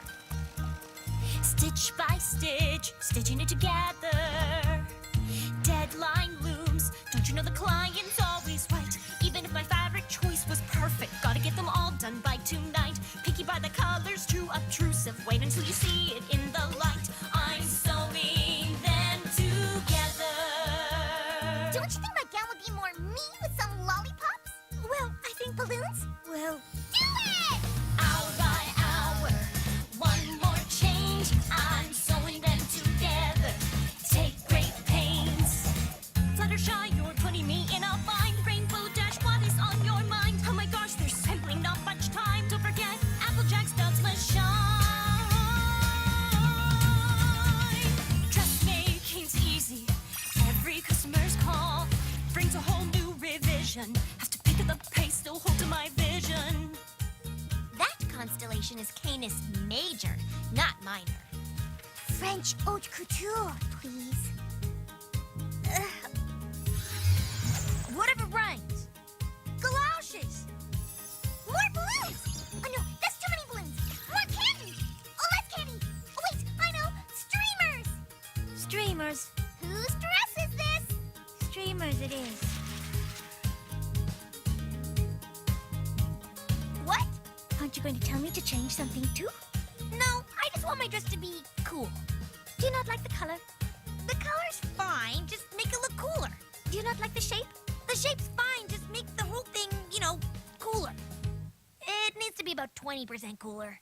Stitch by stitch, stitching it together. Deadline looms. Don't you know the client's always right? Even if my fabric choice was perfect, gotta get them all done by tonight. Picky by the colors, too obtrusive. Wait until you see it in the light. I'm sewing them together. Don't you think my gown would be more me with some lollipops? Well, I think balloons. Well, Do it! Hour by hour, one more change. I'm sewing them together. Take great pains. Fluttershy, you're putting me in a bind. Rainbow Dash, what is on your mind? Oh my gosh, there's simply not much time. Don't forget, Applejack's belts must shine. Dressmaking's easy. Every customer's call brings a whole new revision. Have to pick up the pace, still hold to my vision. That constellation is Canis Major, not minor. French haute couture, please. whatever rhymes. Galoshes. More balloons! Oh no, that's too many balloons. More candy! Oh, less candy! Oh wait, I know! Streamers! Streamers. Whose dress is this? Streamers it is. What? Aren't you going to tell me to change something too? No, I just want my dress to be cool. Do you not like the color? The color's fine, just make it look cooler. Do you not like the shape? The shape's fine, just make the whole thing, cooler. It needs to be about 20% cooler.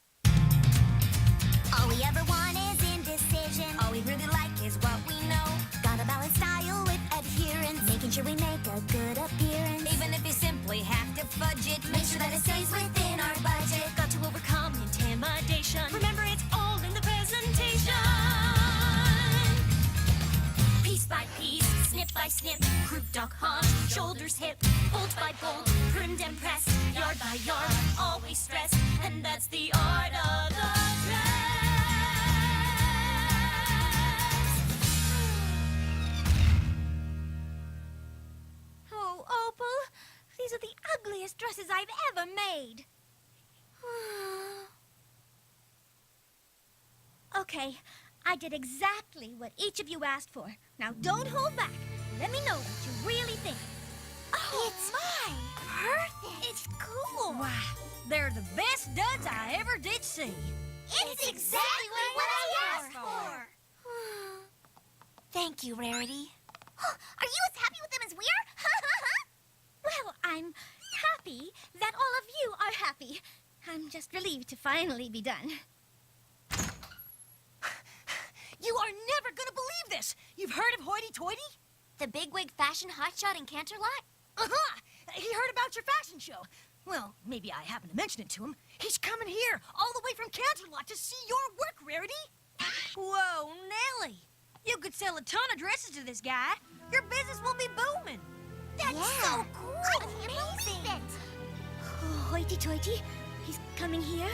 All we ever want is indecision. All we really like is what we know. Gotta balance style with adherence, making sure we make a good appearance. Even if you simply have to fudge it, Make sure that it stays within our budget. got to overcome intimidation. Remember, it's all in the presentation. Piece by piece, snip by snip, croup, duck, haunch, shoulders, hip, bolt by bolt, primmed and pressed, yard by yard, always stressed, and that's the art of the dress. Oh, Opal, these are the ugliest dresses I've ever made. Okay, I did exactly what each of you asked for. Now don't hold back. Let me know what you really think. Oh, it's mine. Perfect. It's cool. Wow, they're the best duds I ever did see. It's exactly what I asked for. Thank you, Rarity. Are you as happy with them as we are? Well, I'm happy that all of you are happy. I'm just relieved to finally be done. You are never gonna believe this! You've heard of Hoity Toity? The bigwig fashion hotshot in Canterlot? Uh-huh! He heard about your fashion show. Well, maybe I happen to mention it to him. He's coming here, all the way from Canterlot, to see your work, Rarity. Whoa, Nellie. You could sell a ton of dresses to this guy. Your business will be booming. That's so cool. I can't believe it. Oh, hoity-toity. He's coming here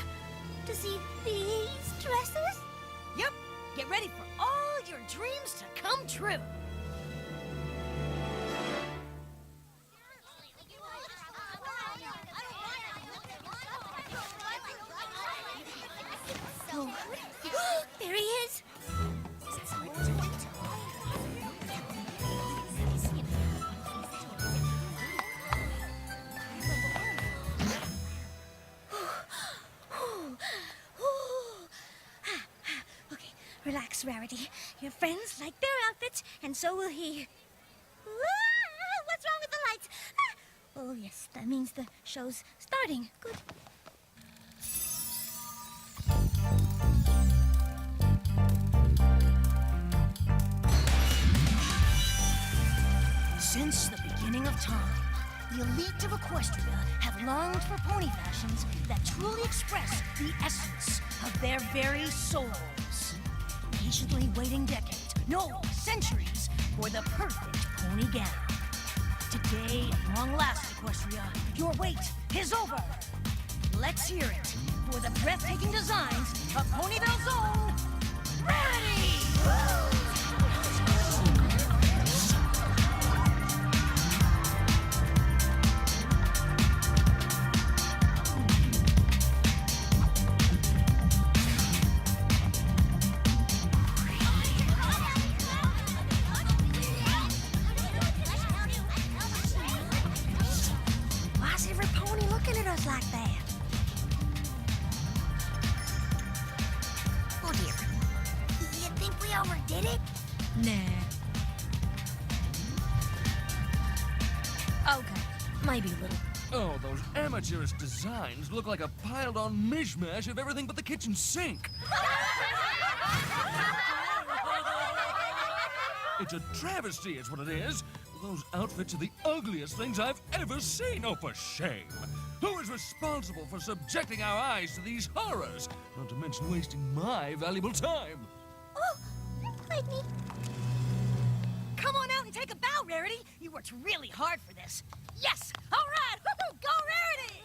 to see these dresses? Yep, get ready for all your dreams to come true. Oh, there he is. Okay, relax, Rarity. Your friends like their outfits, and so will he. What's wrong with the lights? Oh, yes, that means the show's starting. Good. Since the beginning of time, the elite of Equestria have longed for pony fashions that truly express the essence of their very souls. Patiently waiting decades, no, centuries, for the perfect pony gown. Today, at long last, Equestria, your wait is over. Let's hear it for the breathtaking designs of Ponyville's own Rarity! Why's every pony looking at us like that? Oh, dear. You think we overdid it? Nah. Okay, maybe a little. Oh, those amateurish designs look like a piled-on mishmash of everything but the kitchen sink. It's a travesty, is what it is. Those outfits are the ugliest things I've ever seen. Oh, for shame. Who is responsible for subjecting our eyes to these horrors? Not to mention wasting my valuable time. Oh, played me. Come on out and take a bow, Rarity. You worked really hard for this. Yes! All right! Woo-hoo! Go, Rarity!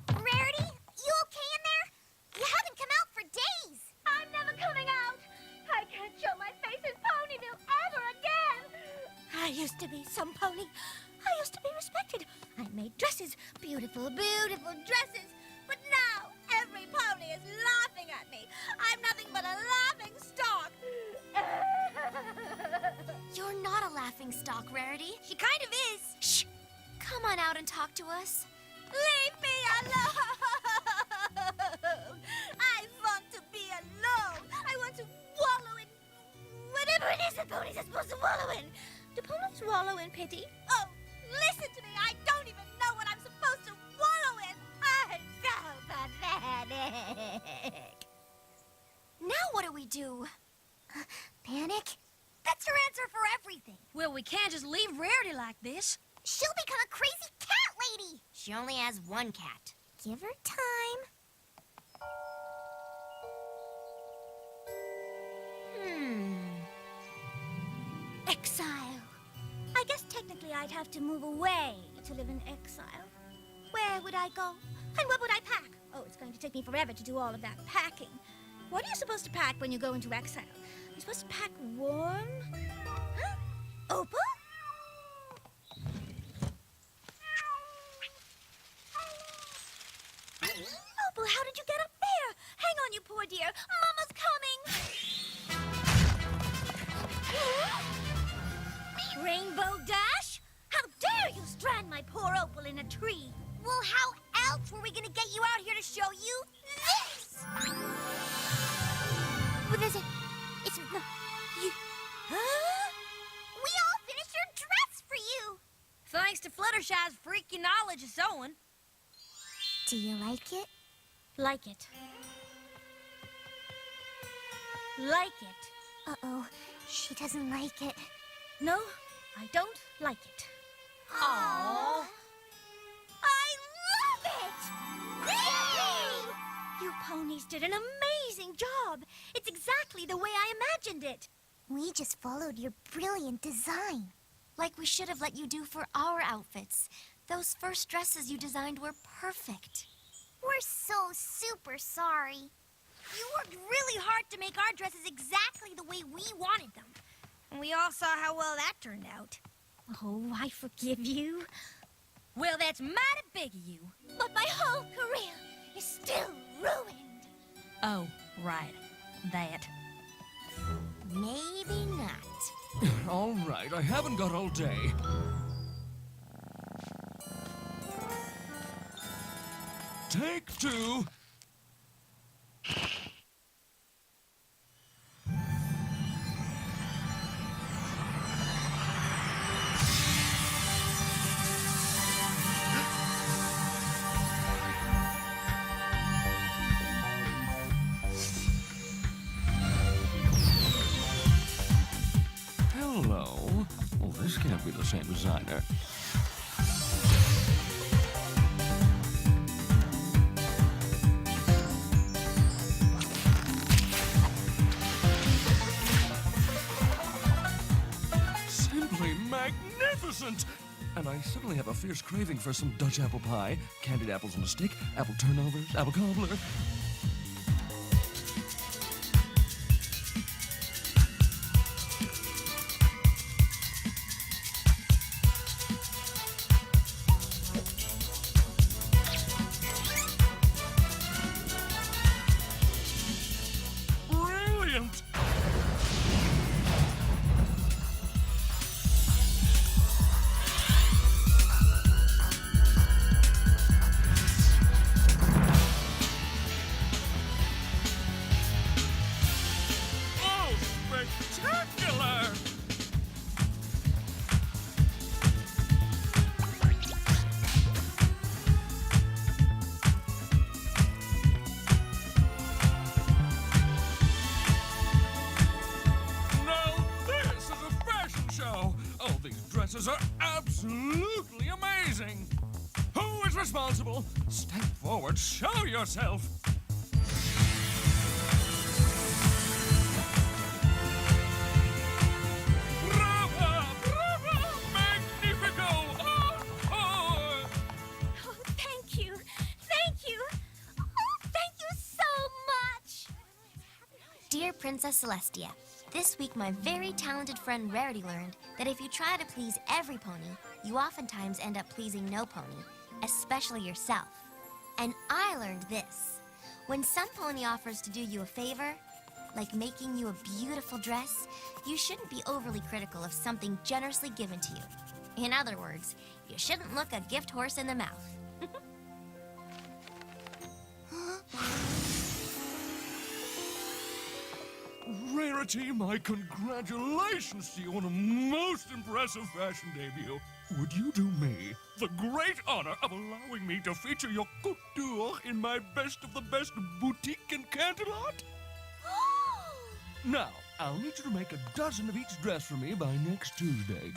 Rarity, you okay in there? You haven't come out for days. I'm never coming out. I can't show my face in Ponyville ever again. I used to be some pony. I used to be respected. I made dresses, beautiful, beautiful dresses. But now every pony is laughing at me. I'm nothing but a laughing stock. You're not a laughing stock, Rarity. She kind of is. Shh! Come on out and talk to us. Leave me alone! I want to be alone. I want to wallow in whatever it is that ponies are supposed to wallow in. Do ponies wallow in pity? Oh, listen to me. I don't even know what I'm supposed to wallow in. I'm so pathetic. Now what do we do? Panic? That's your answer for everything. Well, we can't just leave Rarity like this. She'll become a crazy cat lady. She only has one cat. Give her time. Exile. I guess technically I'd have to move away to live in exile. Where would I go? And what would I pack? Oh, it's going to take me forever to do all of that packing. What are you supposed to pack when you go into exile? You're supposed to pack warm? Huh? Opal? Opal, how did you get up there? Hang on, you poor dear. Mama's coming. Rainbow Dash? How dare you strand my poor Opal in a tree? Well, how else were we gonna get you out here to show you this? What is it? It's you. Huh? We all finished your dress for you. Thanks to Fluttershy's freaky knowledge of sewing. Do you like it? Like it. Like it. Uh-oh, she doesn't like it. No, I don't like it. Aww. I love it! Yay! You ponies did an amazing job. It's exactly the way I imagined it. We just followed your brilliant design. Like we should have let you do for our outfits. Those first dresses you designed were perfect. We're so super sorry. You worked really hard to make our dresses exactly the way we wanted them. And we all saw how well that turned out. Oh, I forgive you. Well, that's mighty big of you. But my whole career is still ruined. Oh, right. That. Maybe not. All right, I haven't got all day. Take two. Hello. Well, this can't be the same designer. Simply magnificent! And I suddenly have a fierce craving for some Dutch apple pie, candied apples on a stick, apple turnovers, apple cobbler. Brilliant! Oh, spectacular! Now this is a fashion show! Oh, these dresses are absolutely amazing! Who is responsible? Step forward, show yourself! Brava! Brava! Magnifico! Oh, oh. Oh, thank you. Thank you. Oh, thank you so much. Dear Princess Celestia, this week my very talented friend Rarity learned that if you try to please every pony, you oftentimes end up pleasing no pony, especially yourself. And I learned this. When some pony offers to do you a favor, like making you a beautiful dress, you shouldn't be overly critical of something generously given to you. In other words, you shouldn't look a gift horse in the mouth. Rarity, my congratulations to you on a most impressive fashion debut. Would you do me the great honor of allowing me to feature your couture in my best of the best boutique in Canterlot? Now, I'll need you to make a dozen of each dress for me by next Tuesday.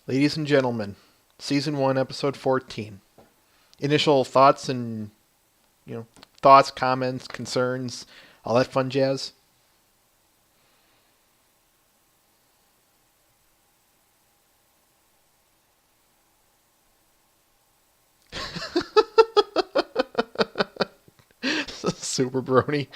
Ladies and gentlemen, Season 1, Episode 14. Initial thoughts and, thoughts, comments, concerns, all that fun jazz. Super brony.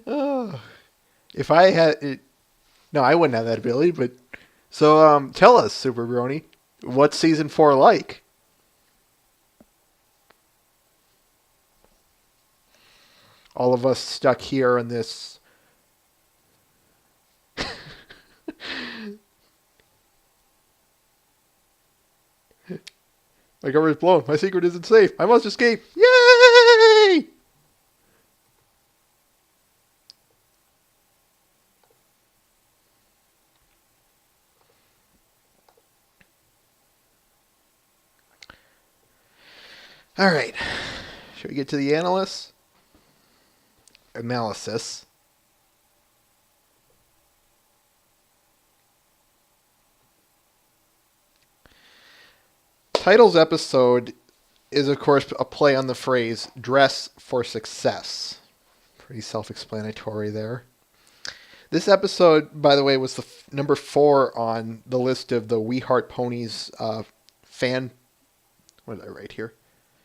Oh, if I had it, no, I wouldn't have that ability. But so, tell us, Super Brony, what's season 4 like? All of us stuck here in this. My cover is blown. My secret isn't safe. I must escape. Yay! All right. Should we get to the analysis? Title's episode is, of course, a play on the phrase dress for success. Pretty self-explanatory there. This episode, by the way, was the number 4 on the list of the We Heart Ponies fan... What did I write here?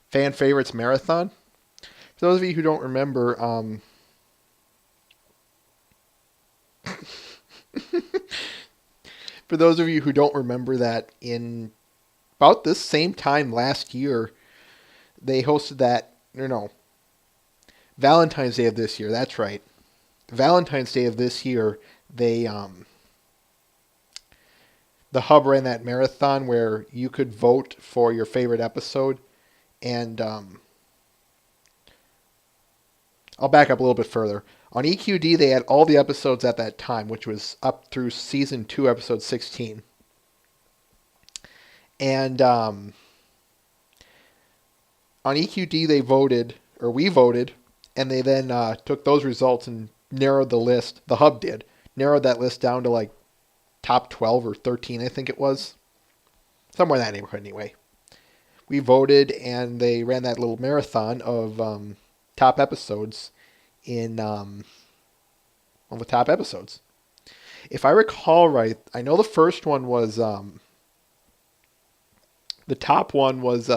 Fan Favorites Marathon. For those of you who don't remember... For those of you who don't remember that, in about this same time last year, they hosted that... No. Valentine's Day of this year, that's right. Valentine's Day of this year, they the Hub ran that marathon where you could vote for your favorite episode, and I'll back up a little bit further. On EQD, they had all the episodes at that time, which was up through season 2, episode 16, and on EQD we voted, and they then took those results and narrowed the list. The Hub did. Narrowed that list down to like top 12 or 13, I think it was. Somewhere in that neighborhood anyway. We voted and they ran that little marathon of top episodes in on the top episodes. If I recall right, I know the first one was the top one was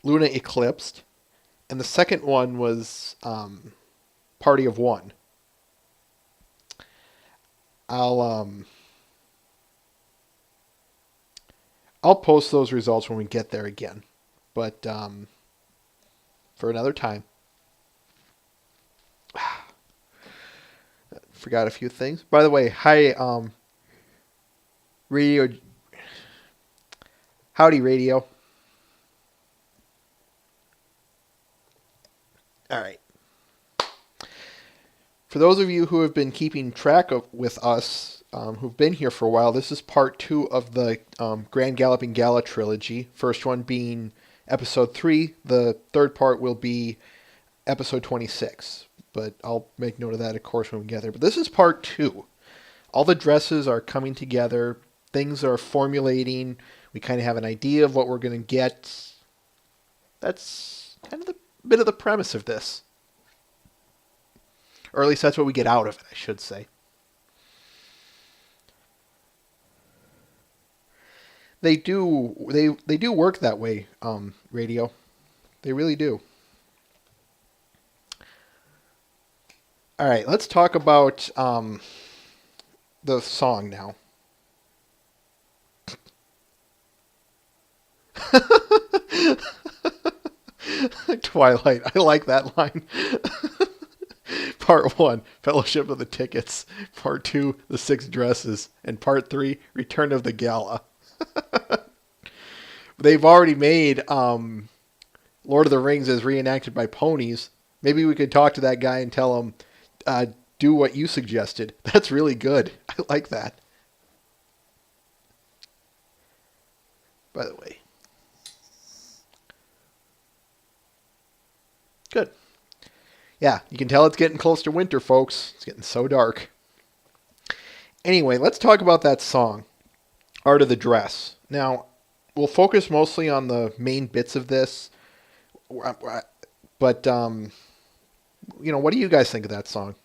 Luna Eclipsed, and the second one was Party of One. I'll post those results when we get there again, but for another time. Forgot a few things. By the way, hi, radio. Howdy, radio. All right. For those of you who have been keeping track with us, who've been here for a while, this is part 2 of the Grand Galloping Gala trilogy. First one being episode 3. The third part will be episode 26. But I'll make note of that, of course, when we get there. But this is part 2. All the dresses are coming together. Things are formulating. We kind of have an idea of what we're going to get. That's kind of the bit of the premise of this. Or at least that's what we get out of it, I should say. They do work that way, radio. They really do. All right, let's talk about the song now. Twilight. I like that line. Part 1, Fellowship of the Tickets. Part 2, The 6 Dresses. And Part 3, Return of the Gala. They've already made Lord of the Rings as reenacted by ponies. Maybe we could talk to that guy and tell him, do what you suggested. That's really good. I like that. by the way. Good. Yeah, you can tell it's getting close to winter, folks. It's getting so dark. Anyway, let's talk about that song, Art of the Dress. Now, we'll focus mostly on the main bits of this, but, what do you guys think of that song?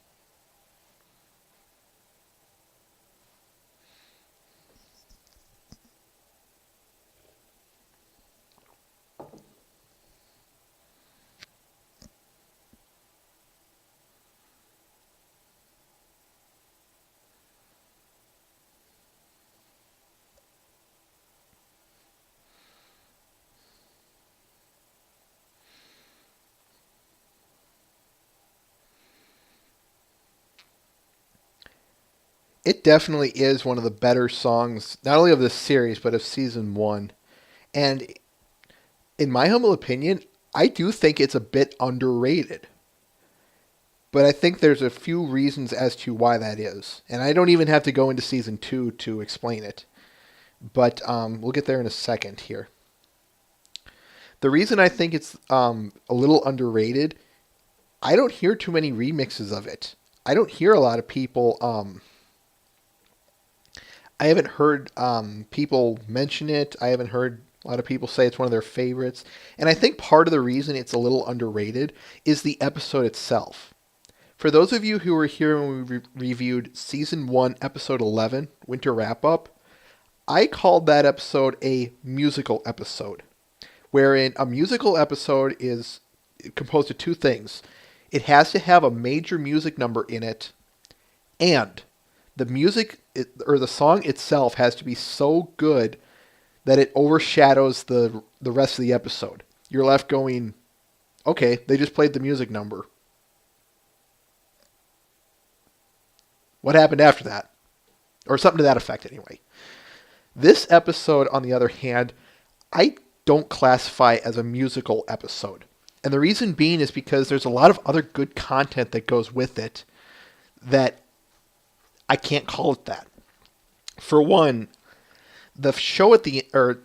It definitely is one of the better songs, not only of this series, but of season one. And in my humble opinion, I do think it's a bit underrated. But I think there's a few reasons as to why that is. And I don't even have to go into season two to explain it. But we'll get there in a second here. The reason I think it's a little underrated, I don't hear too many remixes of it. I don't hear a lot of people... I haven't heard people mention it. I haven't heard a lot of people say it's one of their favorites. And I think part of the reason it's a little underrated is the episode itself. For those of you who were here when we reviewed Season 1, Episode 11, Winter Wrap-Up, I called that episode a musical episode, wherein a musical episode is composed of two things. It has to have a major music number in it, and the music or the song itself has to be so good that it overshadows the rest of the episode. You're left going, okay, they just played the music number. What happened after that? Or something to that effect anyway. This episode, on the other hand, I don't classify as a musical episode. And the reason being is because there's a lot of other good content that goes with it that I can't call it that. For one, the show the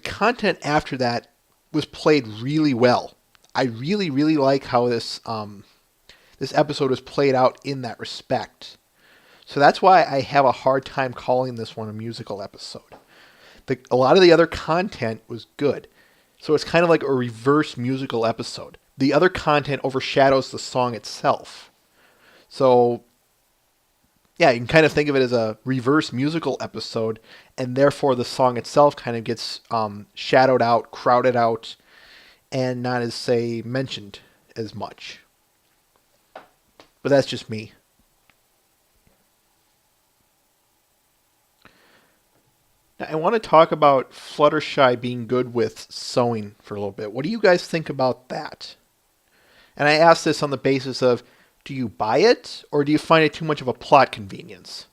content after that was played really well. I really, really like how this episode was played out in that respect. So that's why I have a hard time calling this one a musical episode. A lot of the other content was good. So it's kind of like a reverse musical episode. The other content overshadows the song itself. So yeah, you can kind of think of it as a reverse musical episode, and therefore the song itself kind of gets shadowed out, crowded out, and not as, say, mentioned as much. But that's just me. Now, I want to talk about Fluttershy being good with sewing for a little bit. What do you guys think about that? And I ask this on the basis of, do you buy it, or do you find it too much of a plot convenience?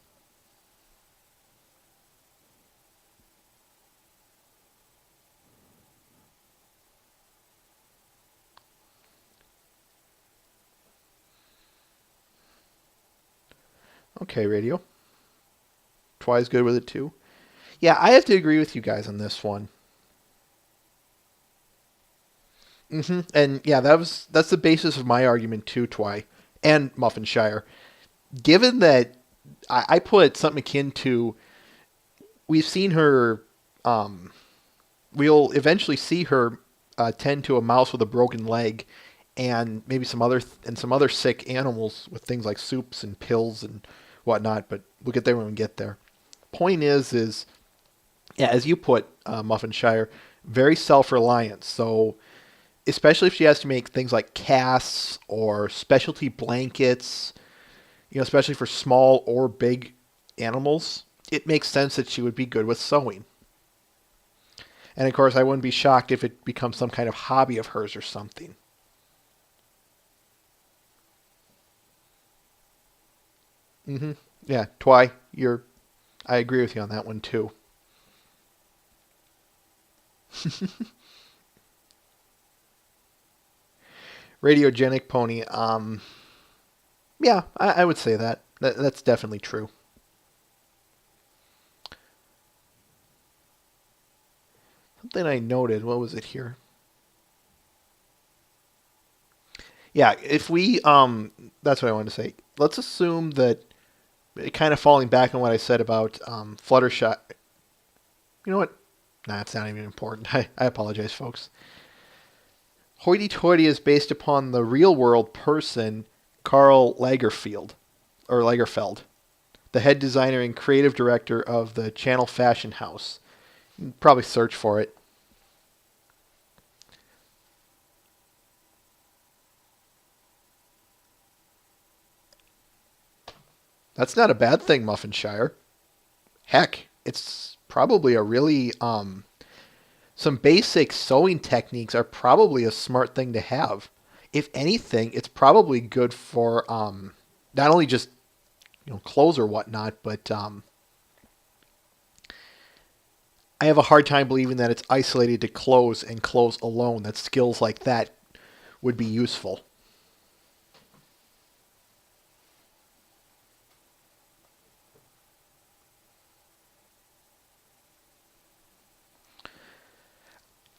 Okay, Radio. Twi's good with it too. Yeah, I have to agree with you guys on this one. And yeah, that's the basis of my argument too, Twy and Muffinshire. Given that I put something akin to, we've seen her, we'll eventually see her tend to a mouse with a broken leg, and maybe some other sick animals with things like soups and pills and whatnot. But we'll get there when we get there. Point is yeah, as you put, Muffinshire, very self-reliant. So especially if she has to make things like casts or specialty blankets, especially for small or big animals, it makes sense that she would be good with sewing. And of course, I wouldn't be shocked if it becomes some kind of hobby of hers or something. Yeah, Twy, I agree with you on that one too. Radiogenic Pony, yeah, I would say that's definitely true. something I noted. What was it here? Yeah, if we, that's what I wanted to say. Let's assume that, kind of falling back on what I said about Fluttershy. You know what? Nah, it's not even important. I apologize, folks. Hoity-toity is based upon the real-world person Karl Lagerfeld, the head designer and creative director of the Channel Fashion House. You can probably search for it. That's not a bad thing, Muffinshire. Heck, it's probably a really some basic sewing techniques are probably a smart thing to have. If anything, it's probably good for not only just clothes or whatnot, but I have a hard time believing that it's isolated to clothes and clothes alone. That skills like that would be useful.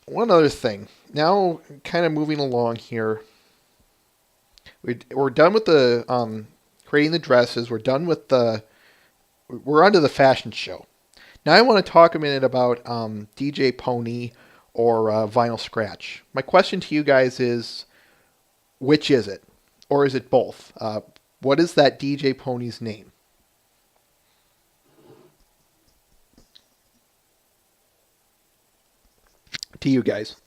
One other thing. Now, kind of moving along here. We're done with the creating the dresses. We're done with we're onto the fashion show. Now I want to talk a minute about DJ Pony or Vinyl Scratch. My question to you guys is, which is it? Or is it both? What is that DJ Pony's name? To you guys.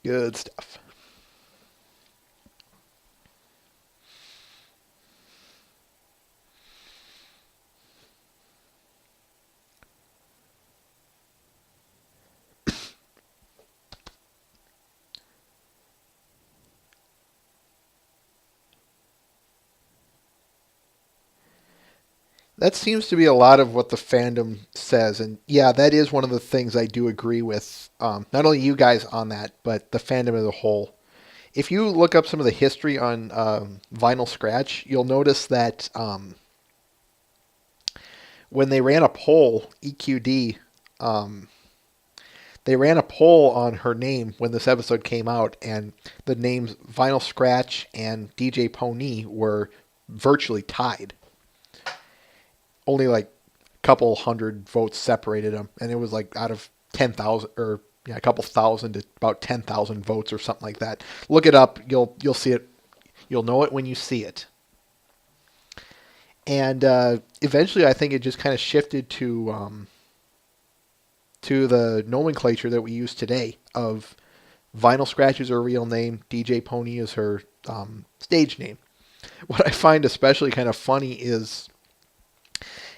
Good stuff. That seems to be a lot of what the fandom says, and yeah, that is one of the things I do agree with. Not only you guys on that, but the fandom as a whole. If you look up some of the history on Vinyl Scratch, you'll notice that when they ran a poll, EQD, they ran a poll on her name when this episode came out, and the names Vinyl Scratch and DJ Pony were virtually tied. Only like a couple hundred votes separated them, and it was like out of 10,000 or a couple thousand to about 10,000 votes or something like that. Look it up; you'll see it. You'll know it when you see it. And eventually, I think it just kind of shifted to the nomenclature that we use today of Vinyl Scratch is her real name, DJ Pony is her stage name. What I find especially kind of funny is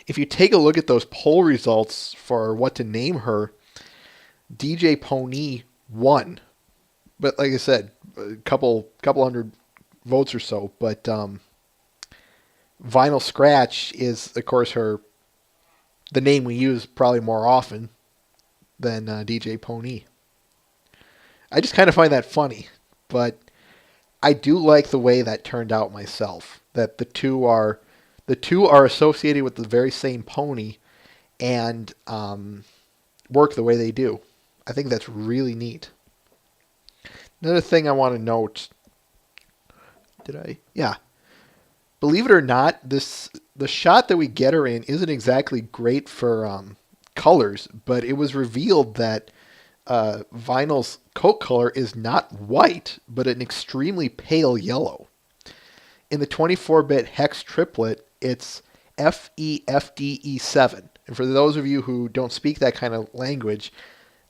if you take a look at those poll results for what to name her, DJ Pony won. But like I said, a couple hundred votes or so. But Vinyl Scratch is, of course, the name we use probably more often than DJ Pony. I just kind of find that funny. But I do like the way that turned out myself. That the two are associated with the very same pony and work the way they do. I think that's really neat. Another thing I want to note. Yeah. Believe it or not, the shot that we get her in isn't exactly great for colors, but it was revealed that Vinyl's coat color is not white, but an extremely pale yellow. In the 24-bit hex triplet, it's FEFDE7. And for those of you who don't speak that kind of language,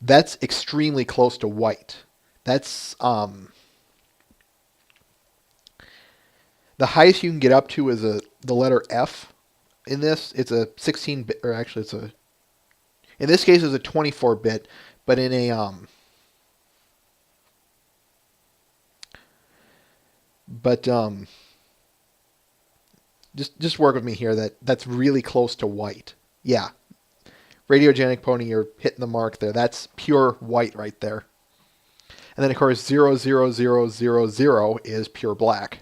that's extremely close to white. That's the highest you can get up to is the letter F. In this, it's a 16-bit, or actually in this case it's a 24-bit, but in a Just work with me here. That's really close to white. Yeah. Radiogenic Pony, you're hitting the mark there. That's pure white right there. And then, of course, 00000 is pure black.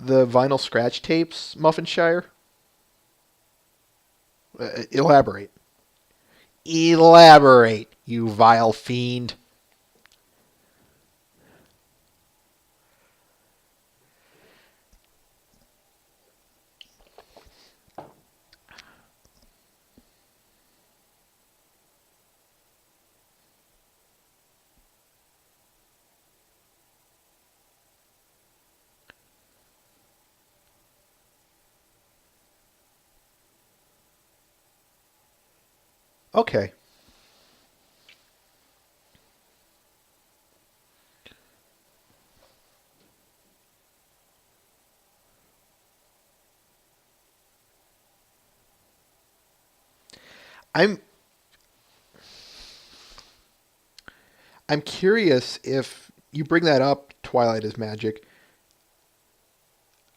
the vinyl scratch tapes, Muffinshire? Elaborate. Elaborate, you vile fiend. Okay. I'm I'm curious if you bring that up, Twilight is Magic.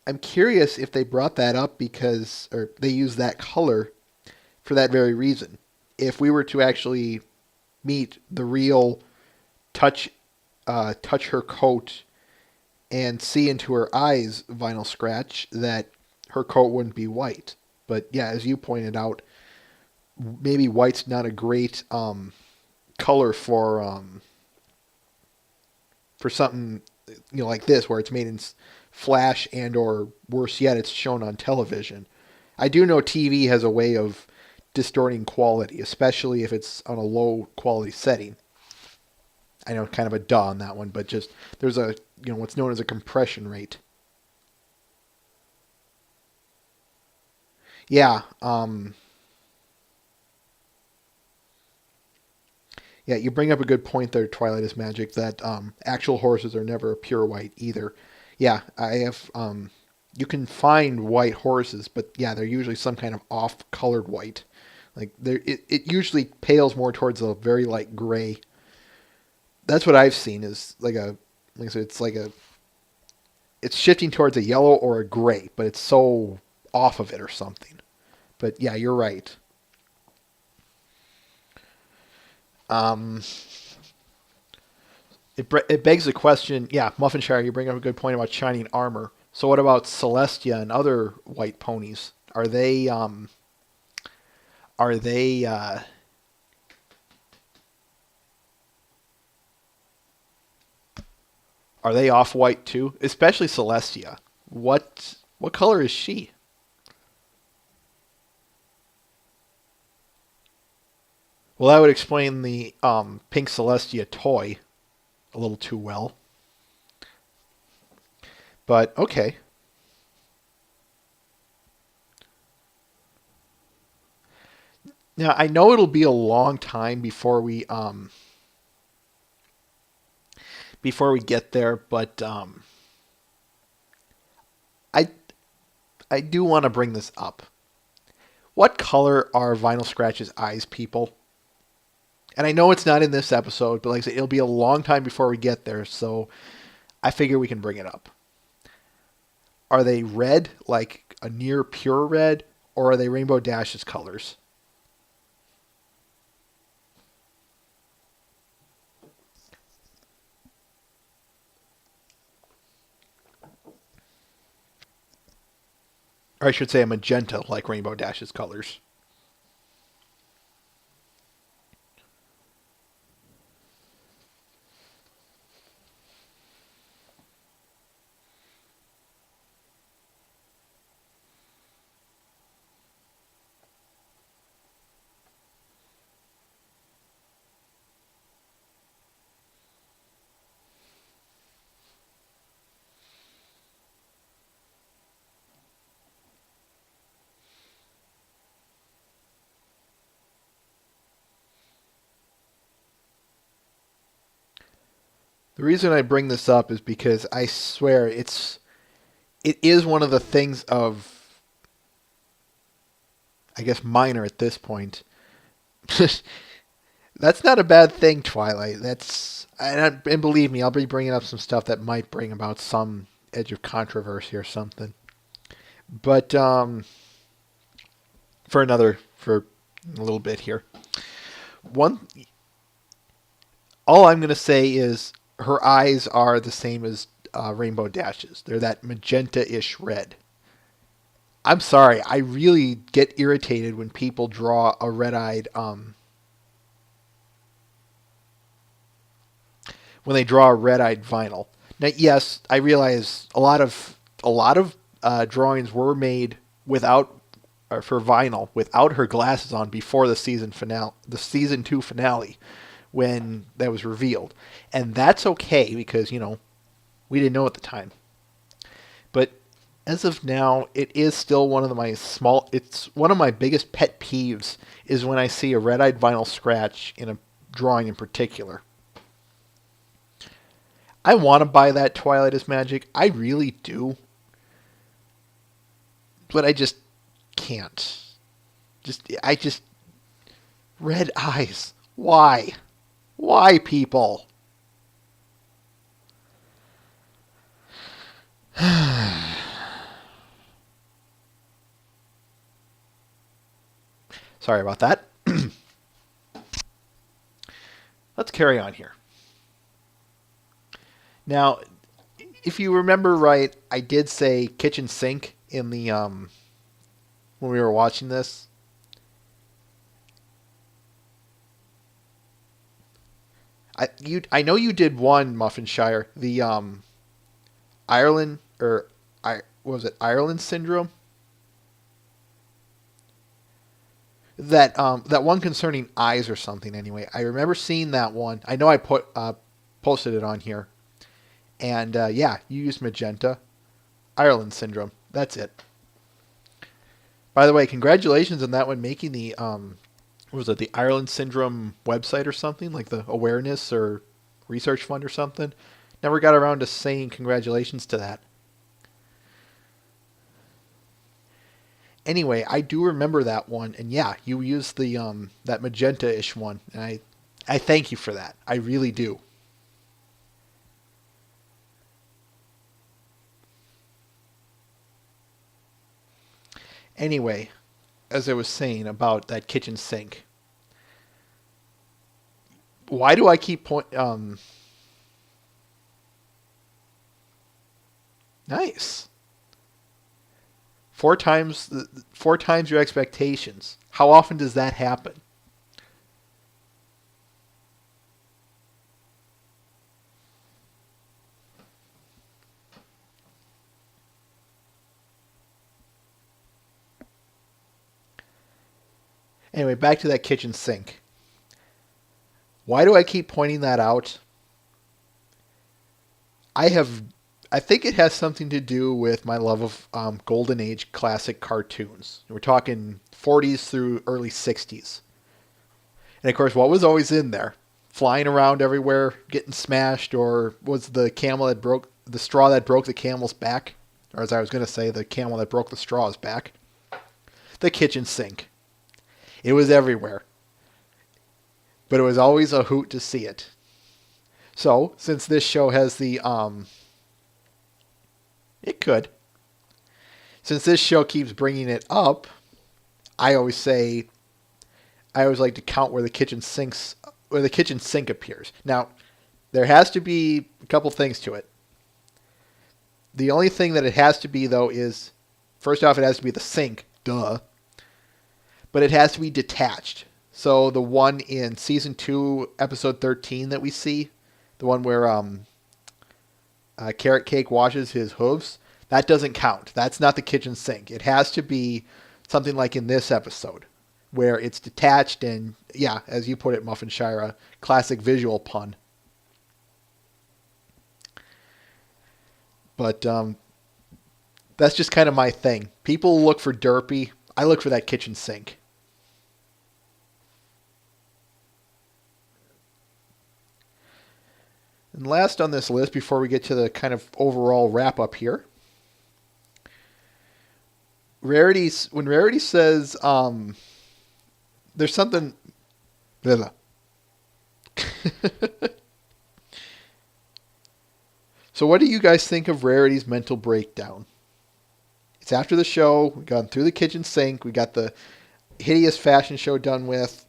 I'm curious if they brought that up because, or they use that color for that very reason. If we were to actually meet the real touch, touch her coat and see into her eyes, vinyl scratch, that her coat wouldn't be white. But yeah, as you pointed out, maybe white's not a great color for something like this, where it's made in flash and or worse yet, it's shown on television. I do know TV has a way of distorting quality, especially if it's on a low quality setting. I know, kind of a duh on that one, but just there's a what's known as a compression rate. Yeah, yeah, you bring up a good point there, Twilight is Magic, that actual horses are never pure white either. Yeah, I have. You can find white horses, but yeah, they're usually some kind of off-colored white. Like it usually pales more towards a very light gray. That's what I've seen is like I said, it's shifting towards a yellow or a gray, but it's so off of it or something. But yeah, you're right. Um, it begs the question. Yeah, Muffinshire, you bring up a good point about shining armor. So what about Celestia and other white ponies? Are they are they off white too? Especially Celestia. What color is she? Well, that would explain the pink Celestia toy a little too well. But okay. Now I know it'll be a long time before we get there, but I I do want to bring this up. What color are Vinyl Scratch's eyes, people? And I know it's not in this episode, but like I said, it'll be a long time before we get there, so I figure we can bring it up. Are they red, like a near pure red, or are they Rainbow Dash's colors? Or I should say a magenta, like Rainbow Dash's colors. The reason I bring this up is because I swear it is one of the things of, I guess, minor at this point. That's not a bad thing, Twilight. And believe me, I'll be bringing up some stuff that might bring about some edge of controversy or something. But for a little bit here, all I'm gonna say is her eyes are the same as rainbow dashes. They're that magenta-ish red. I'm sorry, I really get irritated when people draw a red-eyed when they draw a red-eyed vinyl. Now, yes, I realize a lot of drawings were made without or for vinyl without her glasses on before the season 2 finale, when that was revealed, and that's okay because we didn't know at the time. But as of now, it is still it's one of my biggest pet peeves is when I see a red-eyed vinyl scratch in a drawing in particular. I want to buy that Twilight is Magic. I really do. But I just can't. Red eyes. Why? Why, people? Sorry about that. Let's carry on here. Now, if you remember right, I did say kitchen sink in the when we were watching this. I know you did one, Muffinshire, the Ireland or was it Ireland syndrome? That one concerning eyes or something. Anyway, I remember seeing that one. I know I posted it on here, and yeah, you used magenta. Ireland syndrome. That's it. By the way, congratulations on that one making the what was it, the Ireland syndrome website or something, like the awareness or research fund or something. Never got around to saying congratulations to that. Anyway, I do remember that one, and yeah, you used the that magenta-ish one, and I thank you for that. I really do. Anyway, as I was saying about that kitchen sink, why do I keep nice. Four times your expectations. How often does that happen? Anyway, back to that kitchen sink. Why do I keep pointing that out? I think it has something to do with my love of Golden Age classic cartoons. We're talking 40s through early 60s. And of course, what was always in there? Flying around everywhere, getting smashed, or was the straw that broke the camel's back? Or as I was going to say, the camel that broke the straw's back. The kitchen sink. It was everywhere. But it was always a hoot to see it. So, since this show has the, Since this show keeps bringing it up, I always like to count where the kitchen sink appears. Now, there has to be a couple things to it. The only thing that it has to be, though, is, first off, it has to be the sink. Duh. But it has to be detached. So the one in Season 2, Episode 13 that we see, the one where Carrot Cake washes his hooves, that doesn't count. That's not the kitchen sink. It has to be something like in this episode, where it's detached and, yeah, as you put it, Muffinshire, a classic visual pun. But that's just kind of my thing. People look for derpy. I look for that kitchen sink. And last on this list, before we get to the kind of overall wrap-up here, when Rarity says, there's something... Blah, blah. So what do you guys think of Rarity's mental breakdown? It's after the show. We've gone through the kitchen sink. We got the hideous fashion show done with.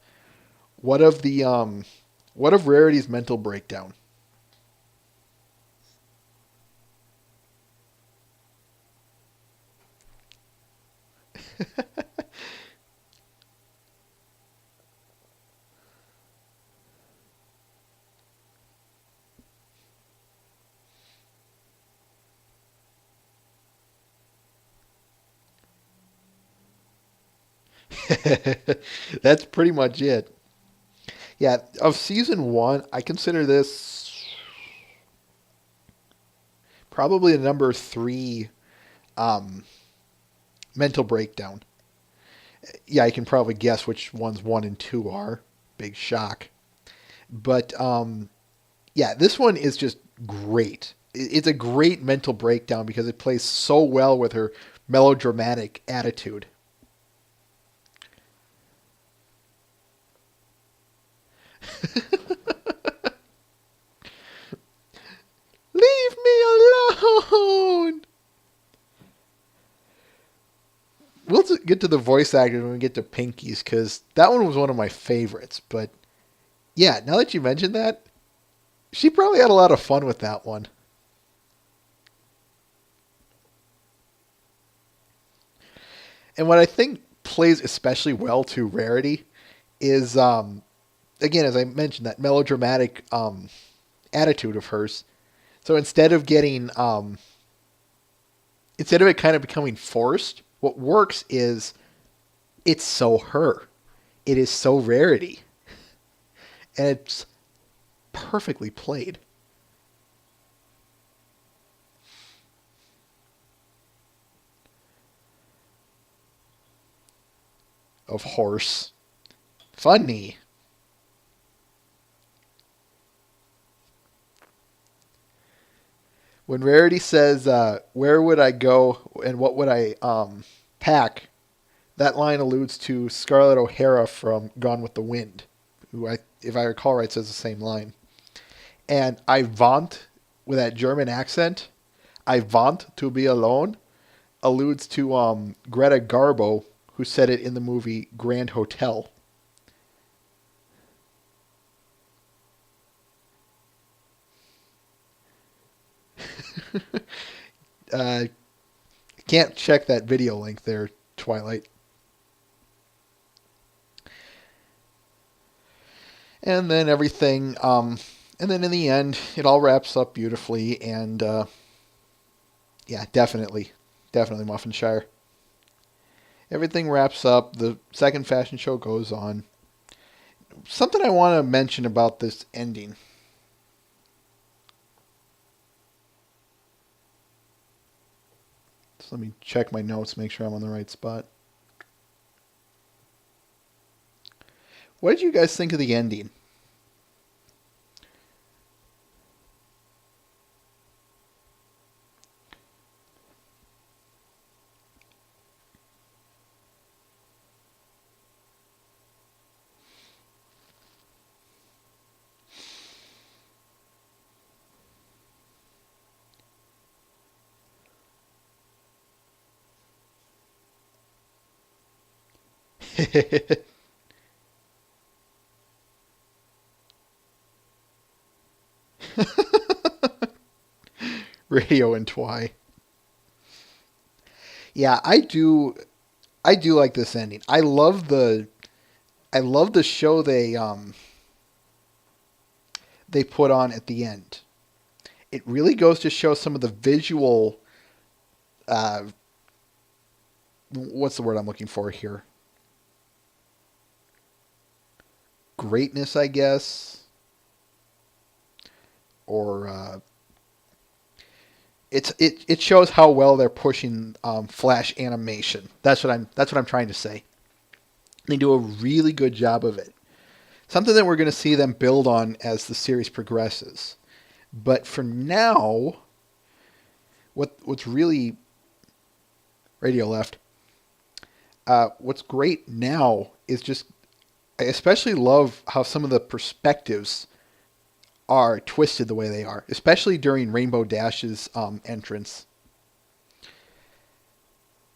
What of Rarity's mental breakdown? That's pretty much it. Yeah, of season one, I consider this probably the number three um, mental breakdown. Yeah, I can probably guess which ones one and two are. Big shock. But yeah, this one is just great. It's a great mental breakdown because it plays so well with her melodramatic attitude. Leave me alone! We'll get to the voice actors when we get to Pinky's because that one was one of my favorites. But yeah, now that you mentioned that, she probably had a lot of fun with that one. And what I think plays especially well to Rarity is, again, as I mentioned, that melodramatic attitude of hers. So instead of it kind of becoming forced, what works is it's so her. It is so Rarity. And it's perfectly played. Of horse. Funny. When Rarity says, where would I go and what would I pack, that line alludes to Scarlett O'Hara from Gone with the Wind, who, if I recall right, says the same line. And I want, with that German accent, I want to be alone, alludes to Greta Garbo, who said it in the movie Grand Hotel. uh, can't check that video link there, Twilight. And then everything, and then in the end, it all wraps up beautifully, and yeah, definitely Muffinshire. Everything wraps up. The second fashion show goes on. Something I want to mention about this ending. So let me check my notes, make sure I'm on the right spot. What did you guys think of the ending? Radio and Twy. Yeah, I do like this ending. I love the show they put on at the end. It really goes to show some of the visual what's the word I'm looking for here? Greatness, I guess. Or it shows how well they're pushing flash animation. That's what I'm trying to say. They do a really good job of it. Something that we're going to see them build on as the series progresses. But for now, what's really radio left. What's great now is just I especially love how some of the perspectives are twisted the way they are, especially during Rainbow Dash's entrance.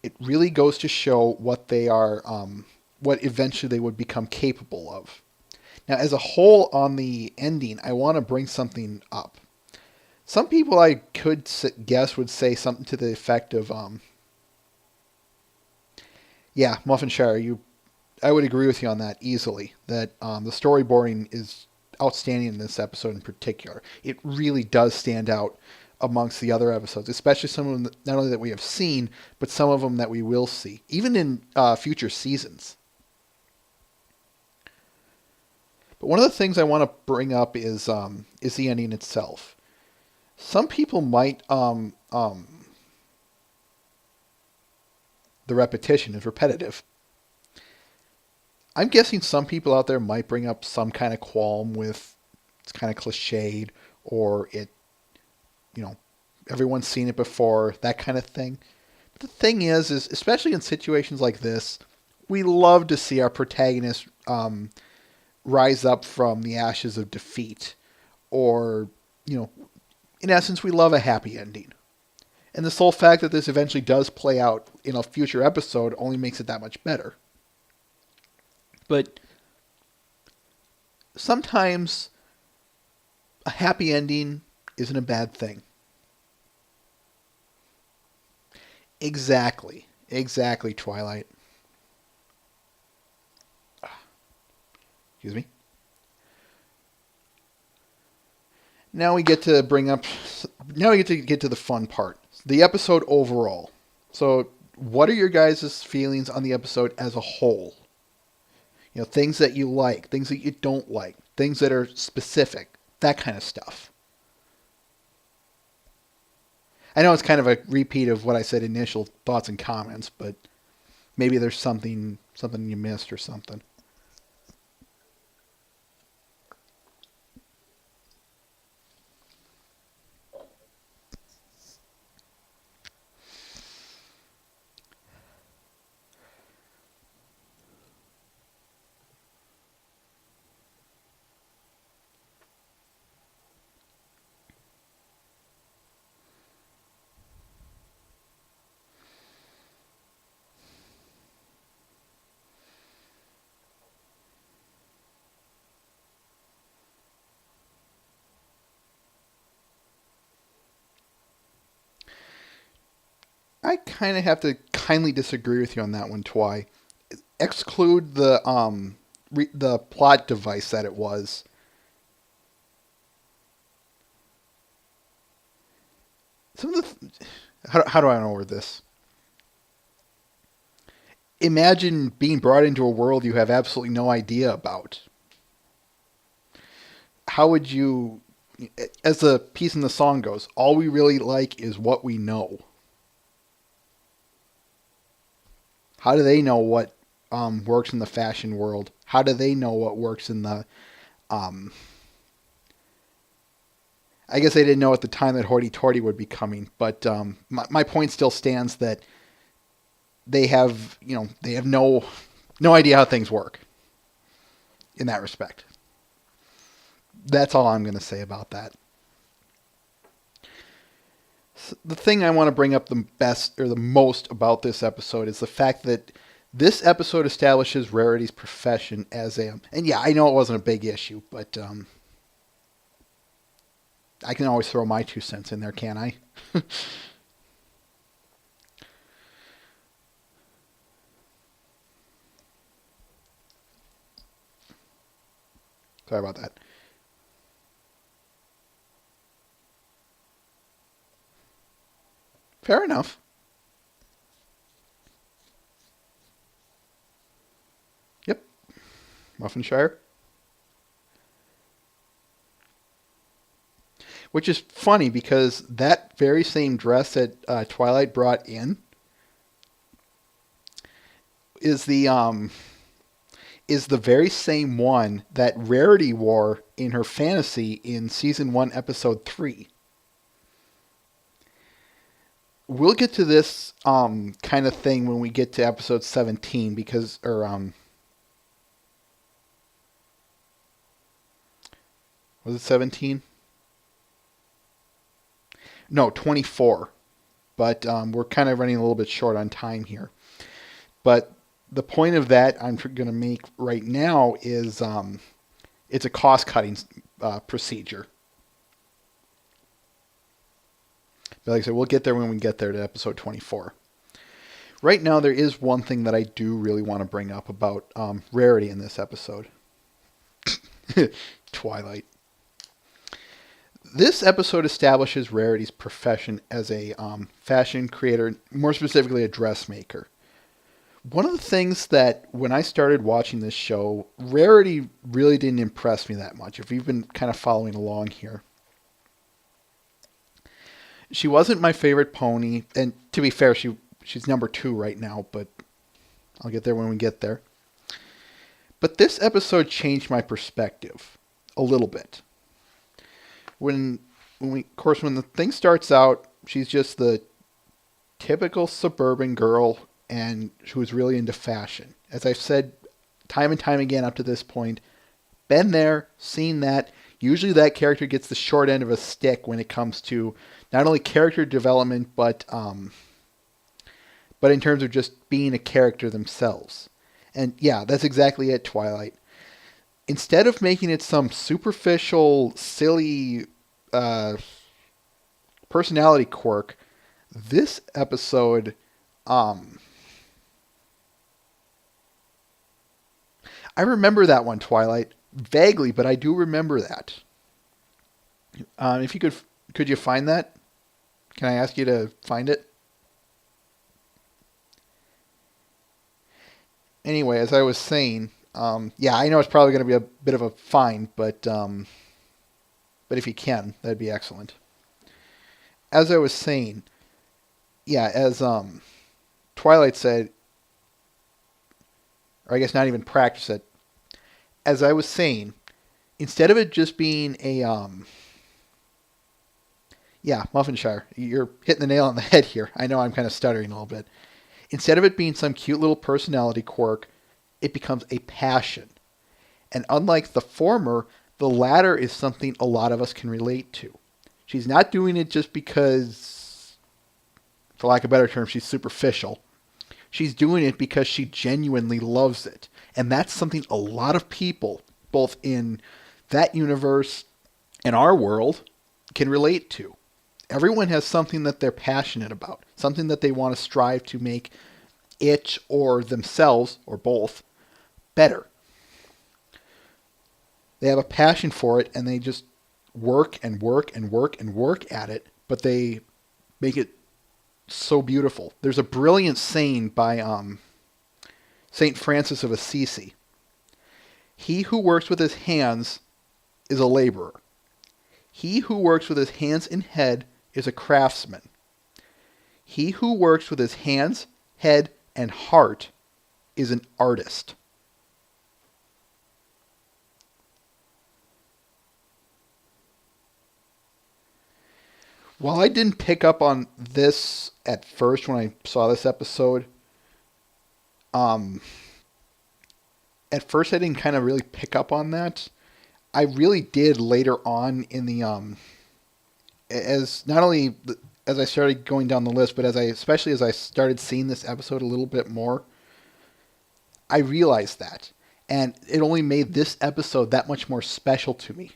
It really goes to show what they are, what eventually they would become capable of. Now, as a whole on the ending, I want to bring something up. Some people I could guess would say something to the effect of, Yeah, Muffinshire, I would agree with you on that easily. That the storyboarding is outstanding in this episode in particular. It really does stand out amongst the other episodes, especially some of them not only that we have seen, but some of them that we will see, even in future seasons. But one of the things I want to bring up is the ending itself. Some people might the repetition is repetitive. I'm guessing some people out there might bring up some kind of qualm with it's kind of cliched or it, you know, everyone's seen it before, that kind of thing. But the thing is especially in situations like this, we love to see our protagonist rise up from the ashes of defeat, or in essence, we love a happy ending. And the sole fact that this eventually does play out in a future episode only makes it that much better. But sometimes a happy ending isn't a bad thing. Exactly. Exactly, Twilight. Excuse me. Now we get to get to the fun part. The episode overall. So, what are your guys' feelings on the episode as a whole? Things that you like, things that you don't like, things that are specific, that kind of stuff. I know it's kind of a repeat of what I said initial thoughts and comments, but maybe there's something you missed or something. I kind of have to kindly disagree with you on that one, Twy. Exclude the plot device that it was. Some of the how do I know this? Imagine being brought into a world you have absolutely no idea about. How would you, as the piece in the song goes, all we really like is what we know. How do they know what works in the fashion world? How do they know what works in the... I guess they didn't know at the time that Hoity Toity would be coming, but my point still stands that they have no idea how things work in that respect. That's all I'm going to say about that. The thing I want to bring up the best or the most about this episode is the fact that this episode establishes Rarity's profession as a... And yeah, I know it wasn't a big issue, but I can always throw my 2 cents in there, can't I? Sorry about that. Fair enough. Yep. Muffinshire. Which is funny because that very same dress that Twilight brought in is the very same one that Rarity wore in her fantasy in season 1, episode 3. We'll get to this kind of thing when we get to episode 17 was it 17? No, 24. But we're kind of running a little bit short on time here. But the point of that I'm going to make right now is it's a cost-cutting procedure. But like I said, we'll get there when we get there to episode 24. Right now, there is one thing that I do really want to bring up about Rarity in this episode. Twilight. This episode establishes Rarity's profession as a fashion creator, more specifically a dressmaker. One of the things that when I started watching this show, Rarity really didn't impress me that much, if you've been kind of following along here. She wasn't my favorite pony, and to be fair, she's number 2 right now, but I'll get there when we get there. But this episode changed my perspective a little bit. When the thing starts out, she's just the typical suburban girl, and who's really into fashion. As I've said time and time again up to this point, been there, seen that. Usually that character gets the short end of a stick when it comes to not only character development, but in terms of just being a character themselves. And yeah, that's exactly it, Twilight. Instead of making it some superficial, silly personality quirk, this episode, I remember that one, Twilight, vaguely, but I do remember that. If you could you find that? Can I ask you to find it? Anyway, as I was saying, yeah, I know it's probably going to be a bit of a find, but if you can, that'd be excellent. As I was saying, yeah, as Twilight said, or I guess not even practice it. As I was saying, instead of it just being a yeah, Muffinshire, you're hitting the nail on the head here. I know I'm kind of stuttering a little bit. Instead of it being some cute little personality quirk, it becomes a passion. And unlike the former, the latter is something a lot of us can relate to. She's not doing it just because, for lack of a better term, she's superficial. She's doing it because she genuinely loves it. And that's something a lot of people, both in that universe and our world, can relate to. Everyone has something that they're passionate about, something that they want to strive to make it or themselves, or both, better. They have a passion for it, and they just work and work and work and work at it, but they make it so beautiful. There's a brilliant saying by St. Francis of Assisi. He who works with his hands is a laborer. He who works with his hands and head is a craftsman. He who works with his hands, head, and heart is an artist. While I didn't pick up on this at first when I saw this episode, at first I didn't kind of really pick up on that. I really did later on in the as not only as I started going down the list, but especially as I started seeing this episode a little bit more, I realized that, and it only made this episode that much more special to me.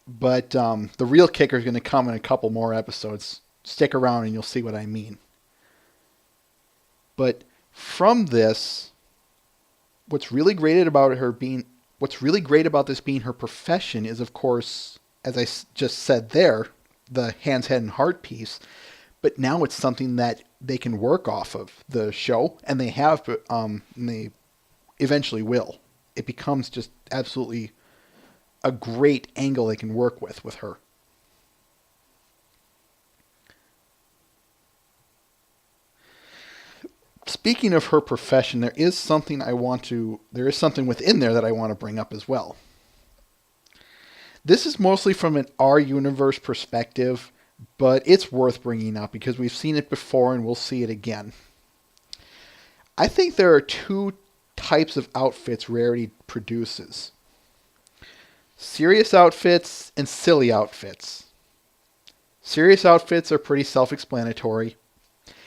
But the real kicker is going to come in a couple more episodes. Stick around and you'll see what I mean. But from this, what's really great about this being her profession is, of course, as I just said there, the hands, head, and heart piece. But now it's something that they can work off of the show, and they have, and they eventually will. It becomes just absolutely a great angle they can work with her. Speaking of her profession, there is something within there that I want to bring up as well. This is mostly from an our universe perspective, but it's worth bringing up because we've seen it before and we'll see it again. I think there are two types of outfits Rarity produces. Serious outfits and silly outfits. Serious outfits are pretty self-explanatory.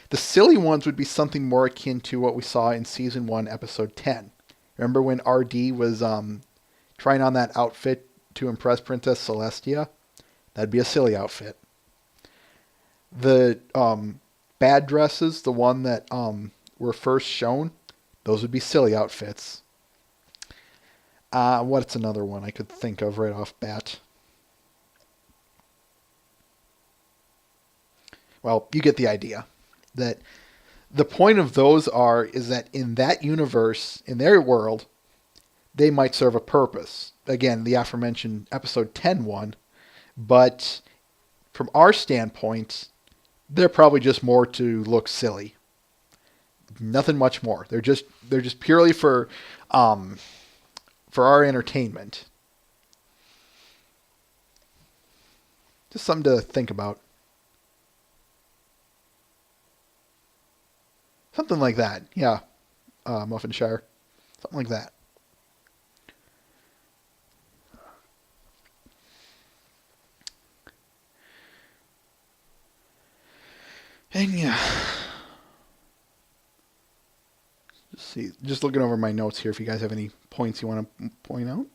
The silly ones would be something more akin to what we saw in Season 1, Episode 10. Remember when RD was trying on that outfit to impress Princess Celestia? That'd be a silly outfit. The bad dresses, the one that were first shown, those would be silly outfits. What's another one I could think of right off bat? Well, you get the idea. That the point of those is that in that universe, in their world, they might serve a purpose. Again, the aforementioned episode 10 one, but from our standpoint, they're probably just more to look silly. Nothing much more. They're just purely for our entertainment. Just something to think about. Something like that. Yeah. Muffinshire. Something like that. And yeah. Just looking over my notes here if you guys have any points you want to point out.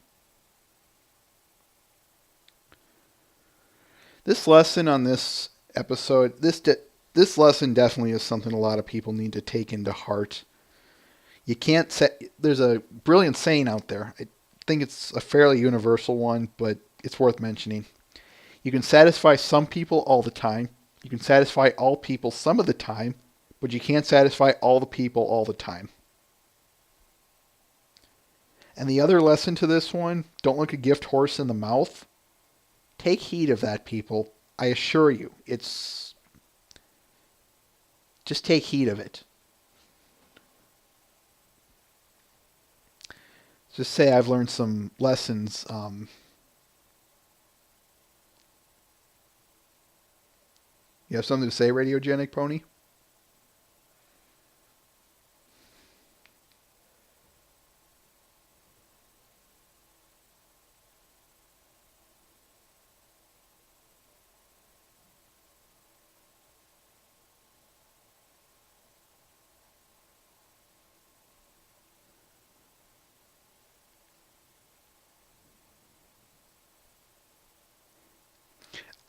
This lesson on this episode, this lesson definitely is something a lot of people need to take into heart. You can't set. There's a brilliant saying out there. I think it's a fairly universal one, but it's worth mentioning. You can satisfy some people all the time. You can satisfy all people some of the time, but you can't satisfy all the people all the time. And the other lesson to this one, don't look a gift horse in the mouth. Take heed of that, people. I assure you, it's... Just take heed of it. Just say I've learned some lessons. You have something to say, Radiogenic Pony?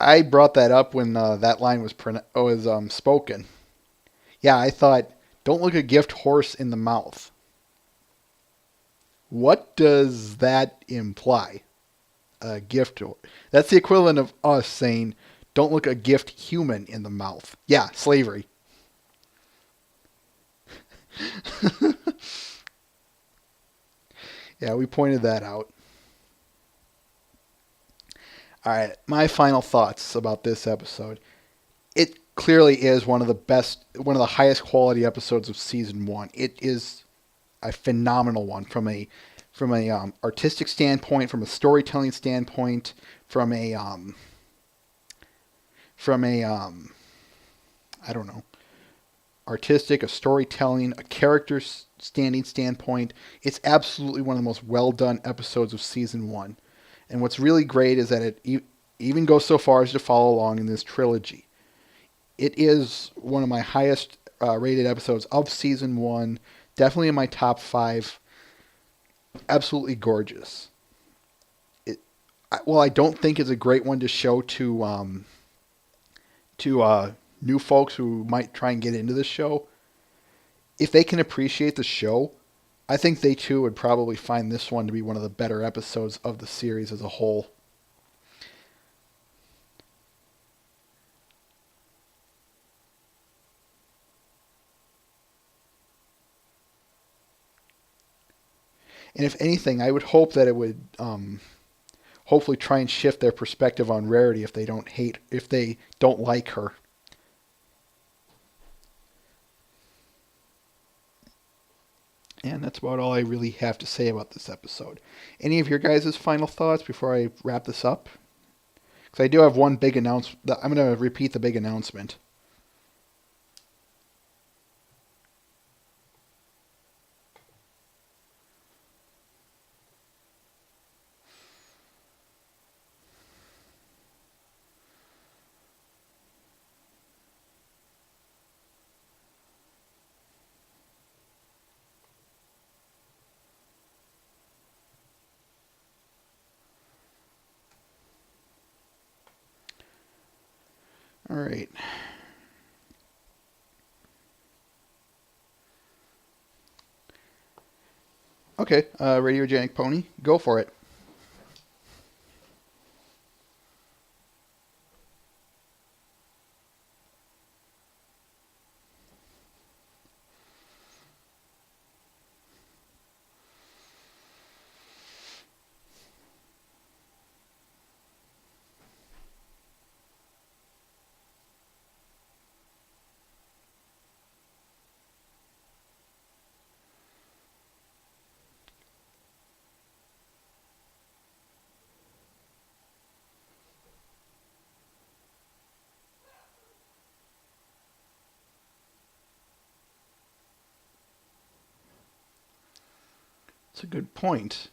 I brought that up when that line was spoken. Yeah, I thought, don't look a gift horse in the mouth. What does that imply? A gift. That's the equivalent of us saying, don't look a gift human in the mouth. Yeah, slavery. Yeah, we pointed that out. All right, my final thoughts about this episode. It clearly is one of the highest quality episodes of season 1. It is a phenomenal one from a artistic standpoint, from a storytelling standpoint, from a I don't know, artistic, a storytelling, a character standing standpoint. It's absolutely one of the most well done episodes of season 1. And what's really great is that it even goes so far as to follow along in this trilogy. It is one of my highest rated episodes of season 1. Definitely in my top 5. Absolutely gorgeous. I don't think it's a great one to show to new folks who might try and get into the show. If they can appreciate the show, I think they too would probably find this one to be one of the better episodes of the series as a whole. And if anything, I would hope that it would hopefully try and shift their perspective on Rarity if they don't like her. And that's about all I really have to say about this episode. Any of your guys' final thoughts before I wrap this up? Because I do have one big announcement. I'm going to repeat the big announcement. All right. Okay, Radiogenic Pony, go for it. That's a good point.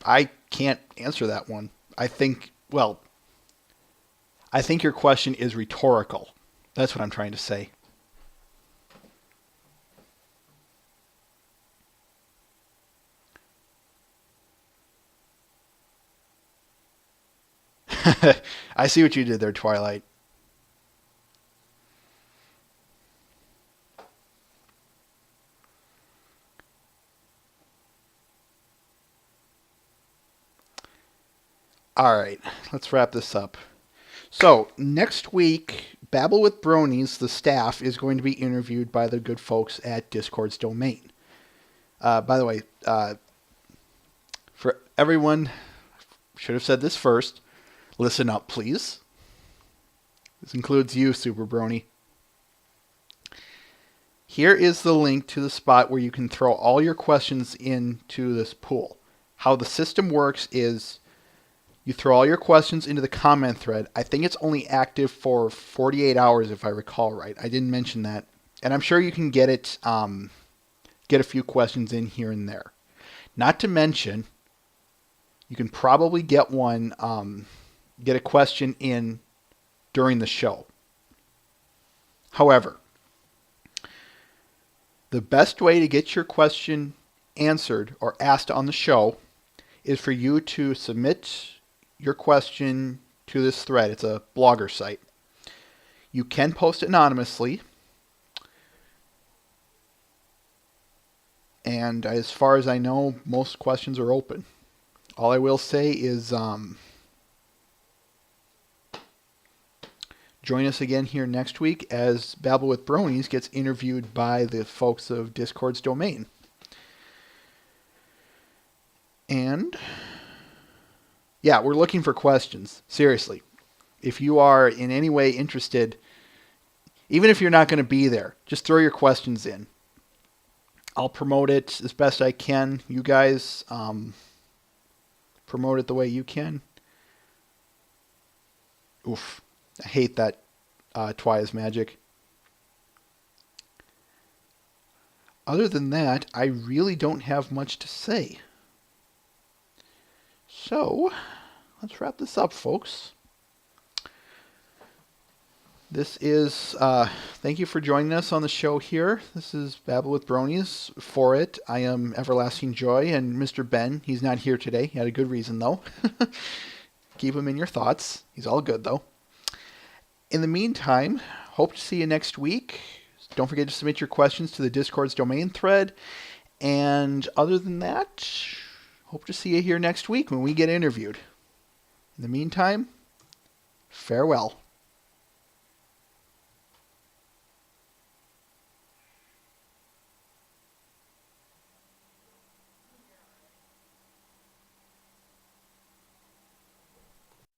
I can't answer that one. I think your question is rhetorical. That's what I'm trying to say. I see what you did there, Twilight. All right, let's wrap this up. So, next week, Babble with Bronies, the staff, is going to be interviewed by the good folks at Discord's Domain. By the way, for everyone, should have said this first, listen up, please. This includes you, Super Brony. Here is the link to the spot where you can throw all your questions into this pool. How the system works is you throw all your questions into the comment thread. I think it's only active for 48 hours if I recall right. I didn't mention that. And I'm sure you can get it, get a few questions in here and there. Not to mention, you can probably get get a question in during the show. However, the best way to get your question answered or asked on the show is for you to submit your question to this thread. It's a blogger site. You can post anonymously. And as far as I know, most questions are open. All I will say is join us again here next week as Babble with Bronies gets interviewed by the folks of Discord's Domain. And yeah, we're looking for questions. Seriously. If you are in any way interested, even if you're not going to be there, just throw your questions in. I'll promote it as best I can. You guys promote it the way you can. Oof. I hate that Twi's magic. Other than that, I really don't have much to say. So, let's wrap this up, folks. This is, thank you for joining us on the show here. This is Babble with Bronies. For it, I am Everlasting Joy, and Mr. Ben, he's not here today. He had a good reason, though. Keep him in your thoughts. He's all good, though. In the meantime, hope to see you next week. Don't forget to submit your questions to the Discord's Domain thread. And other than that, hope to see you here next week when we get interviewed. In the meantime, farewell.